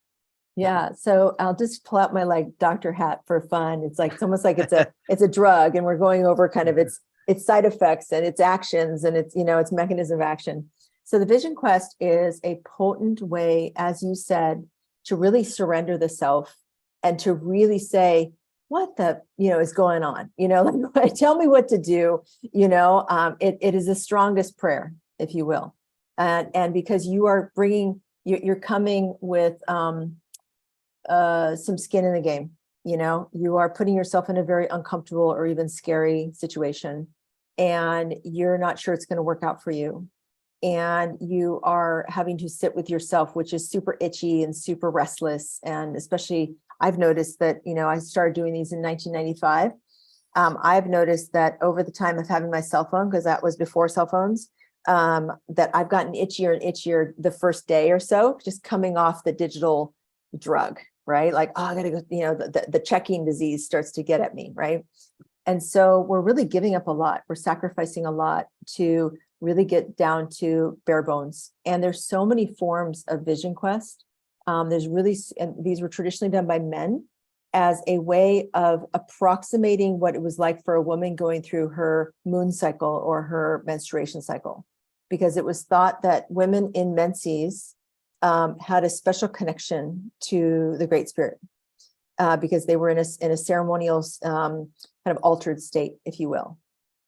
Yeah. So I'll just pull out my doctor hat for fun. It's almost like it's a drug, and we're going over kind of its side effects and its actions and its mechanism of action. So the vision quest is a potent way, as you said, to really surrender the self and to really say, what the, is going on? Tell me what to do. It is the strongest prayer, if you will. And because you are you're coming with some skin in the game, you are putting yourself in a very uncomfortable or even scary situation, and you're not sure it's going to work out for you. And you are having to sit with yourself, which is super itchy and super restless. And especially I've noticed that, I started doing these in 1995. I've noticed that over the time of having my cell phone, because that was before cell phones, that I've gotten itchier and itchier the first day or so, just coming off the digital drug, right? Like, oh, I gotta go, the checking disease starts to get at me, right? And so we're really giving up a lot. We're sacrificing a lot to really get down to bare bones. And there's so many forms of vision quest. And these were traditionally done by men as a way of approximating what it was like for a woman going through her moon cycle or her menstruation cycle, because it was thought that women in menses had a special connection to the Great Spirit, because they were in a ceremonial kind of altered state, if you will.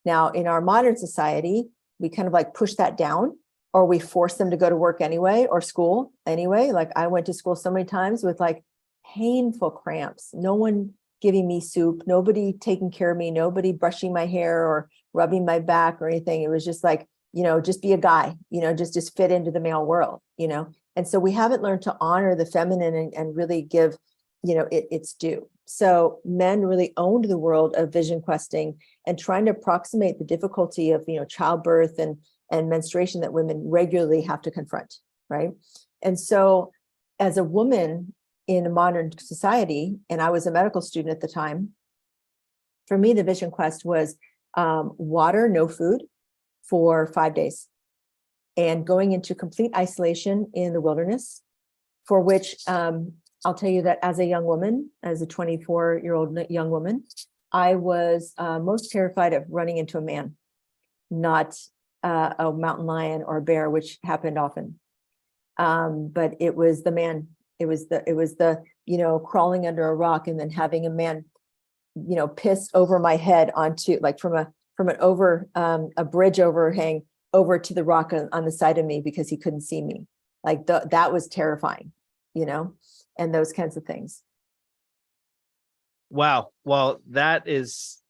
Now, in our modern society, we kind of push that down, or we force them to go to work anyway, or school anyway. Like I went to school so many times with painful cramps, no one giving me soup, nobody taking care of me, nobody brushing my hair or rubbing my back or anything. It was just just be a guy, just fit into the male world, And so we haven't learned to honor the feminine and really give, its due. So men really owned the world of vision questing and trying to approximate the difficulty of, childbirth and menstruation that women regularly have to confront, right? And so as a woman in a modern society, and I was a medical student at the time, for me, the vision quest was water, no food for 5 days, and going into complete isolation in the wilderness, for which I'll tell you that as a young woman, as a 24-year-old young woman, I was most terrified of running into a man, not a mountain lion or a bear, which happened often. But it was the man. It was the crawling under a rock and then having a man, piss over my head onto from a bridge overhang over to the rock on the side of me because he couldn't see me. That was terrifying, and those kinds of things. Wow. Well, that is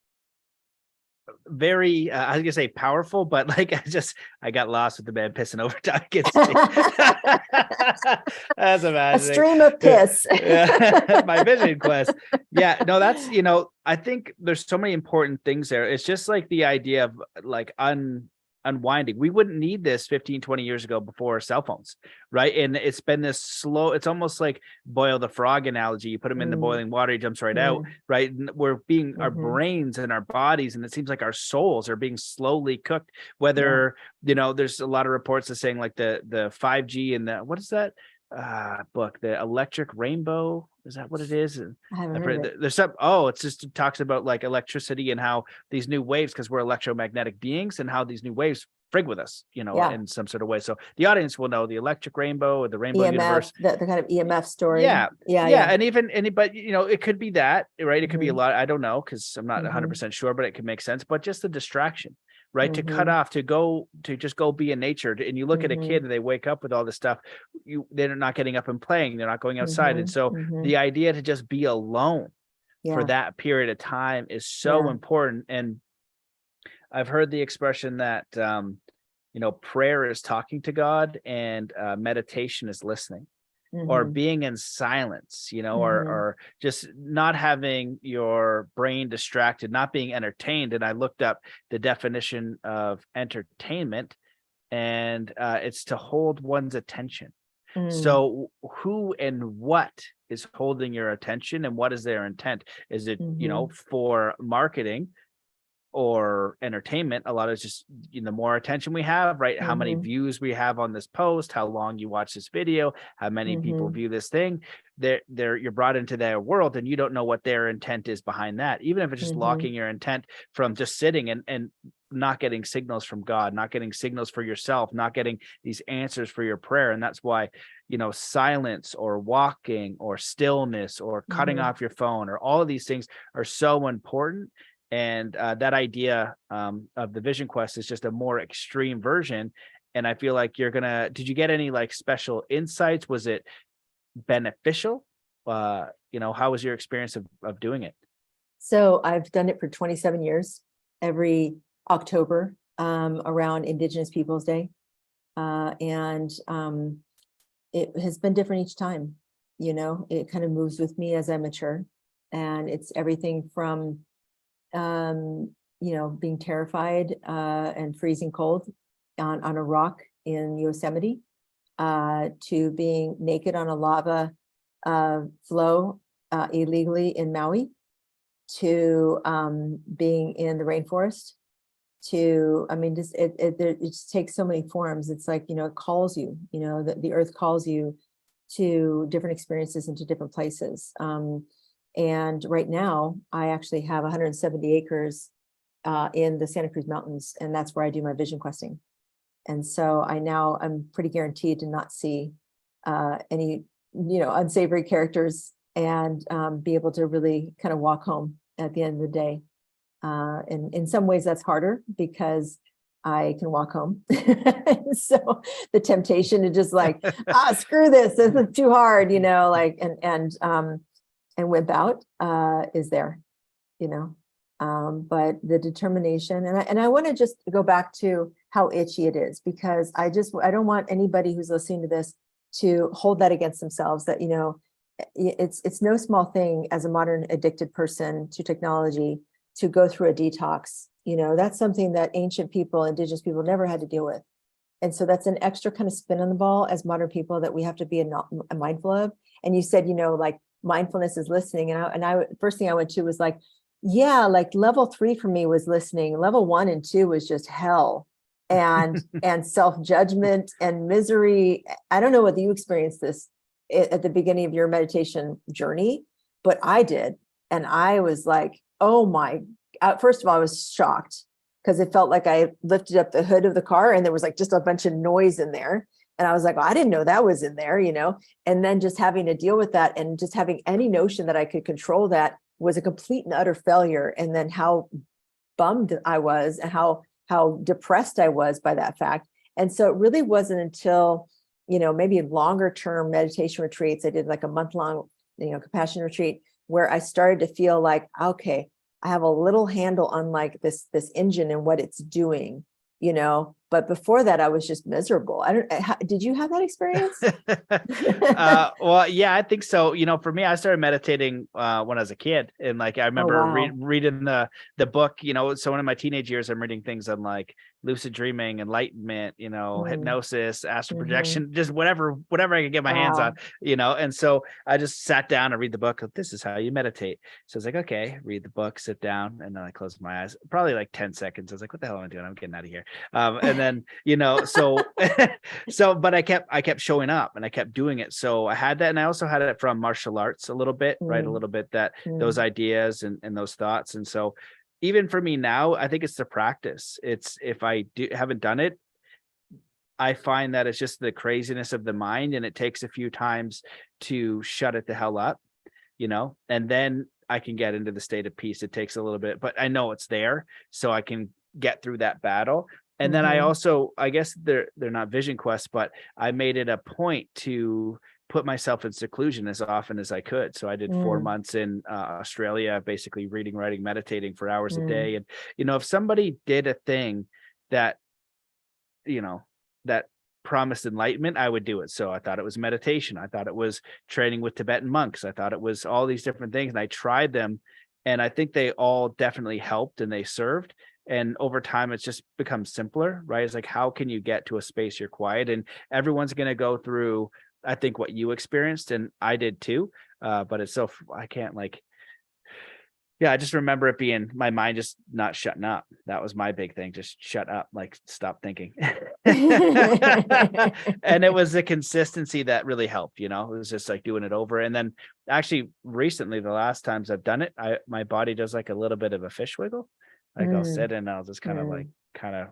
very, I was gonna say powerful, but I got lost with the man pissing over against me. That's amazing. A stream of piss. Yeah. My vision quest. Yeah, no, that's, I think there's so many important things there. It's just the idea of unwinding. We wouldn't need this 15, 20 years ago before cell phones, right? And it's been this slow, it's almost like boil the frog analogy. You put him in the boiling water, he jumps right out, right? And our brains and our bodies, and it seems like our souls are being slowly cooked, whether, there's a lot of reports of saying like the 5G and what is that book, The Electric Rainbow? Is that what it is? I haven't heard it. There's it talks about like electricity and how these new waves, because we're electromagnetic beings, and how these new waves frig with us, in some sort of way. So the audience will know the electric rainbow or the rainbow EMF, universe. the kind of EMF story. Yeah. But it could be that, right? It could be a lot. I don't know, because I'm not 100% sure, but it could make sense. But just the distraction, right? To cut off, to just go be in nature. And you look at a kid and they wake up with all this stuff. They're not getting up and playing. They're not going outside. And so the idea to just be alone for that period of time is so important. And I've heard the expression that, prayer is talking to God, and meditation is listening, or being in silence, or just not having your brain distracted, not being entertained. And I looked up the definition of entertainment, and it's to hold one's attention. So who and what is holding your attention, and what is their intent? Is it, for marketing or entertainment? A lot of just, the more attention we have, right? How many views we have on this post, how long you watch this video, how many people view this thing, you're brought into their world, and you don't know what their intent is behind that. Even if it's just locking your intent from just sitting and not getting signals from God, not getting signals for yourself, not getting these answers for your prayer. And that's why, silence or walking or stillness or cutting off your phone, or all of these things are so important. And that idea of the Vision Quest is just a more extreme version. And I feel like did you get any like special insights? Was it beneficial? How was your experience of doing it? So I've done it for 27 years, every October around Indigenous Peoples Day. And it has been different each time. It kind of moves with me as I mature. And it's everything from being terrified and freezing cold on a rock in Yosemite, to being naked on a lava flow illegally in Maui, to being in the rainforest, it just takes so many forms. It's like, it calls you, the earth calls you to different experiences and to different places. And right now, I actually have 170 acres in the Santa Cruz Mountains, and that's where I do my vision questing. And so I'm pretty guaranteed to not see any, unsavory characters, and be able to really kind of walk home at the end of the day. And in some ways that's harder because I can walk home. So the temptation to just like, screw this is too hard, and wimp out is there, but the determination, and I want to just go back to how itchy it is, because I don't want anybody who's listening to this to hold that against themselves, that, it's no small thing as a modern addicted person to technology to go through a detox. That's something that ancient people, indigenous people never had to deal with. And so that's an extra kind of spin on the ball as modern people that we have to be mindful of. And you said, like, mindfulness is listening. And I first thing I went to was like, like level 3 for me was listening. Level 1 and 2 was just hell and self-judgment and misery. I don't know whether you experienced this at the beginning of your meditation journey, but I did. And I was like, oh my, first of all, I was shocked because it felt like I lifted up the hood of the car and there was like just a bunch of noise in there. And I was like, I didn't know that was in there, and then just having to deal with that and just having any notion that I could control that was a complete and utter failure. And then how bummed I was and how depressed I was by that fact. And so it really wasn't until, maybe in longer term meditation retreats, I did like a month-long, compassion retreat, where I started to feel like, okay, I have a little handle on like this engine and what it's doing, But before that, I was just miserable. Did you have that experience? Well, yeah, I think so. For me, I started meditating when I was a kid, and like I Oh, remember wow. reading the book. So in my teenage years, I'm reading things on like lucid dreaming, enlightenment, hypnosis, astral projection, just whatever I could get my hands on, Wow. And so I just sat down and read the book. This is how you meditate. So I was like, okay, read the book, sit down, and then I closed my eyes. Probably like 10 seconds. I was like, what the hell am I doing? I'm getting out of here. And then but I kept showing up and I kept doing it. So I had that, and I also had it from martial arts a little bit, right? A little bit, that those ideas and those thoughts. And so even for me now, I think it's the practice. It's, if I haven't done it, I find that it's just the craziness of the mind, and it takes a few times to shut it the hell up, and then I can get into the state of peace. It takes a little bit, but I know it's there, so I can get through that battle. And then I also, I guess they're not vision quests, but I made it a point to put myself in seclusion as often as I could. So I did 4 months in Australia, basically reading, writing, meditating for hours a day. And, if somebody did a thing that, that promised enlightenment, I would do it. So I thought it was meditation. I thought it was training with Tibetan monks. I thought it was all these different things. And I tried them, and I think they all definitely helped and they served. And over time, it's just become simpler, right? It's like, how can you get to a space you're quiet? And everyone's going to go through, I think, what you experienced, and I did too. But it's I can't I just remember it being my mind just not shutting up. That was my big thing. Just shut up, like stop thinking. And it was the consistency that really helped, it was just like doing it over. And then actually recently, the last times I've done it, my body does like a little bit of a fish wiggle. Like I'll sit and I'll just kind of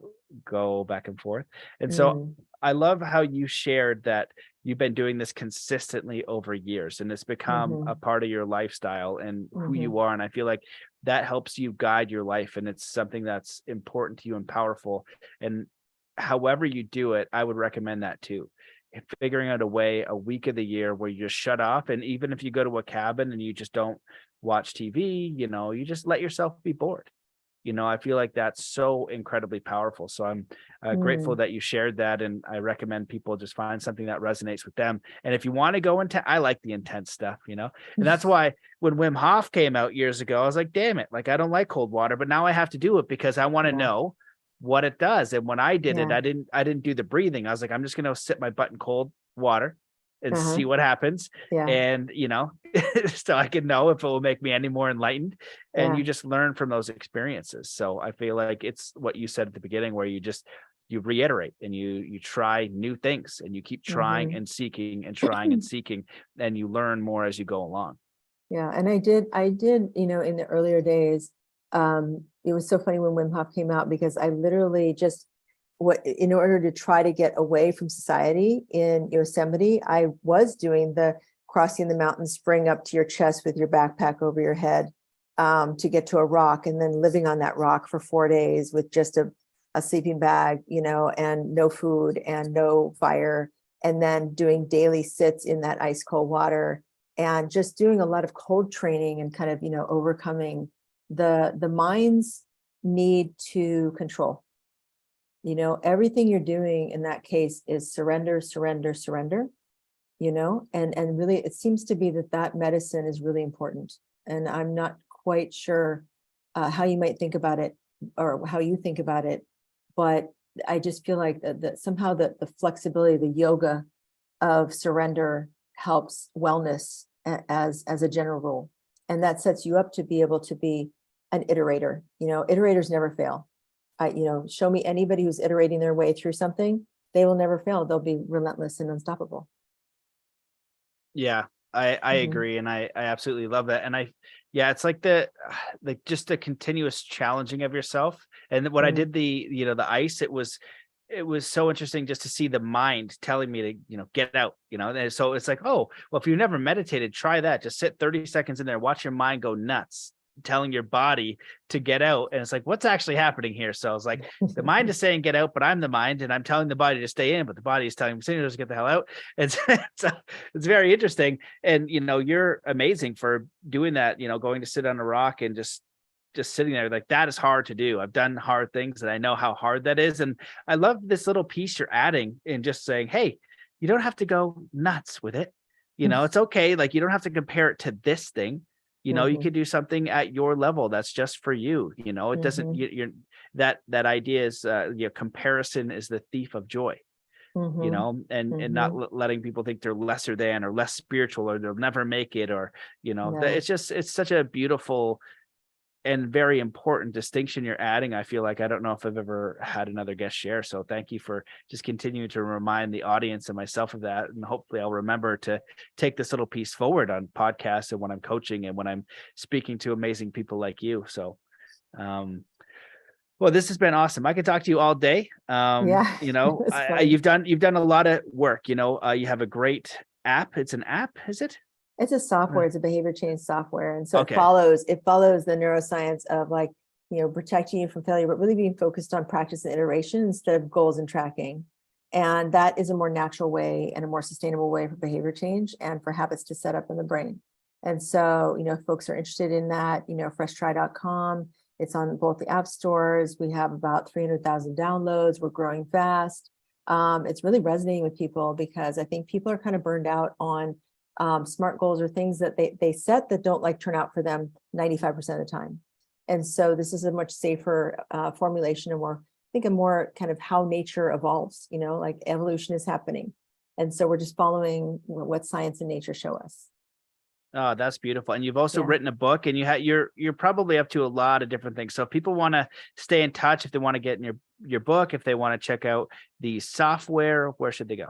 go back and forth. And so I love how you shared that you've been doing this consistently over years, and it's become a part of your lifestyle and who you are. And I feel like that helps you guide your life, and it's something that's important to you and powerful. And however you do it, I would recommend that too. Figuring out a week of the year where you just shut off. And even if you go to a cabin and you just don't watch TV, you just let yourself be bored. I feel like that's so incredibly powerful. So I'm grateful that you shared that. And I recommend people just find something that resonates with them. And if you want to go into, I like the intense stuff, and that's why when Wim Hof came out years ago, I was like, damn it, like I don't like cold water, but now I have to do it because I want to know what it does. And when I did it, I didn't do the breathing. I was like, I'm just going to sit my butt in cold water and see what happens. And, so I can know if it will make me any more enlightened. And you just learn from those experiences. So I feel like it's what you said at the beginning, where you reiterate and you try new things, and you keep trying and seeking and trying and seeking, and you learn more as you go along. Yeah. And I did, in the earlier days, it was so funny when Wim Hof came out, because I literally just, in order to try to get away from society in Yosemite, I was doing the crossing the mountain, spring up to your chest with your backpack over your head, to get to a rock, and then living on that rock for 4 days with just a sleeping bag, and no food and no fire, and then doing daily sits in that ice cold water, and just doing a lot of cold training and kind of, overcoming the mind's need to control. Everything you're doing in that case is surrender, surrender, surrender, and really it seems to be that medicine is really important. And I'm not quite sure how you might think about it, or how you think about it, but I just feel like that somehow the flexibility, the yoga of surrender helps wellness as a general rule. And that sets you up to be able to be an iterator. Iterators never fail. Show me anybody who's iterating their way through something, they will never fail. They'll be relentless and unstoppable. Yeah, I agree. And I absolutely love that. And it's like just the continuous challenging of yourself. And when I did the ice, it was so interesting just to see the mind telling me to, get out, and so it's like, oh, well, if you've never meditated, try that. Just sit 30 seconds in there, watch your mind go nuts, telling your body to get out. And it's like, what's actually happening here? So I was like, the mind is saying get out, but I'm the mind, and I'm telling the body to stay in, but the body is telling me to get the hell out. And so it's very interesting. And you're amazing for doing that, going to sit on a rock and just just sitting there like, that is hard to do. I've done hard things and I know how hard that is. And I love this little piece you're adding in just saying, hey, you don't have to go nuts with it. It's okay. Like, you don't have to compare it to this thing. You could do something at your level that's just for you. It doesn't, you're that idea is, comparison is the thief of joy. And not letting people think they're lesser than or less spiritual or they'll never make it, or it's such a beautiful and very important distinction you're adding. I feel like I don't know if I've ever had another guest share, so thank you for just continuing to remind the audience and myself of that, and hopefully I'll remember to take this little piece forward on podcasts and when I'm coaching and when I'm speaking to amazing people like you. So well, this has been awesome. I could talk to you all day. You've done a lot of work. You have a great app. It's an app, is it? It's a software. It's a behavior change software. And so Okay. it follows the neuroscience of protecting you from failure, but really being focused on practice and iteration instead of goals and tracking. And that is a more natural way and a more sustainable way for behavior change and for habits to set up in the brain. And so, if folks are interested in that, FreshTry.com. It's on both the app stores. We have about 300,000 downloads. We're growing fast. It's really resonating with people because I think people are kind of burned out on SMART goals or things that they set that don't turn out for them 95% of the time. And so this is a much safer formulation and a more kind of how nature evolves, evolution is happening. And so we're just following what science and nature show us. Oh, that's beautiful. And you've also written a book, and you're probably up to a lot of different things. So if people want to stay in touch, if they want to get in your book, if they want to check out the software, where should they go?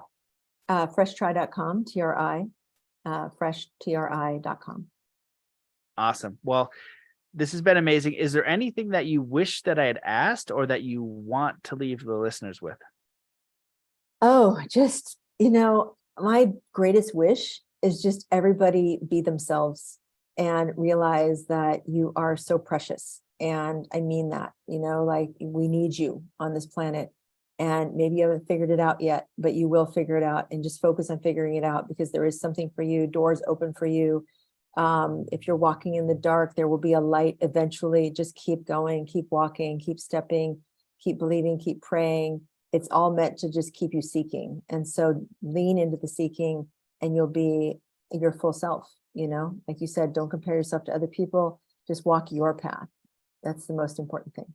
FreshTry.com, FreshTRI.com. Awesome. Well, this has been amazing. Is there anything that you wish that I had asked or that you want to leave the listeners with? Oh, just, my greatest wish is just everybody be themselves and realize that you are so precious. And I mean that, we need you on this planet. And maybe you haven't figured it out yet, but you will figure it out, and just focus on figuring it out because there is something for you, doors open for you. If you're walking in the dark, there will be a light eventually. Just keep going, keep walking, keep stepping, keep believing, keep praying. It's all meant to just keep you seeking. And so lean into the seeking and you'll be your full self. Like you said, don't compare yourself to other people, just walk your path. That's the most important thing.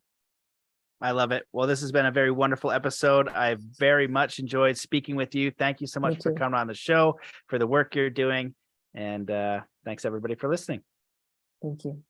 I love it. Well, this has been a very wonderful episode. I very much enjoyed speaking with you. Thank you so much for coming on the show, for the work you're doing. And thanks everybody for listening. Thank you.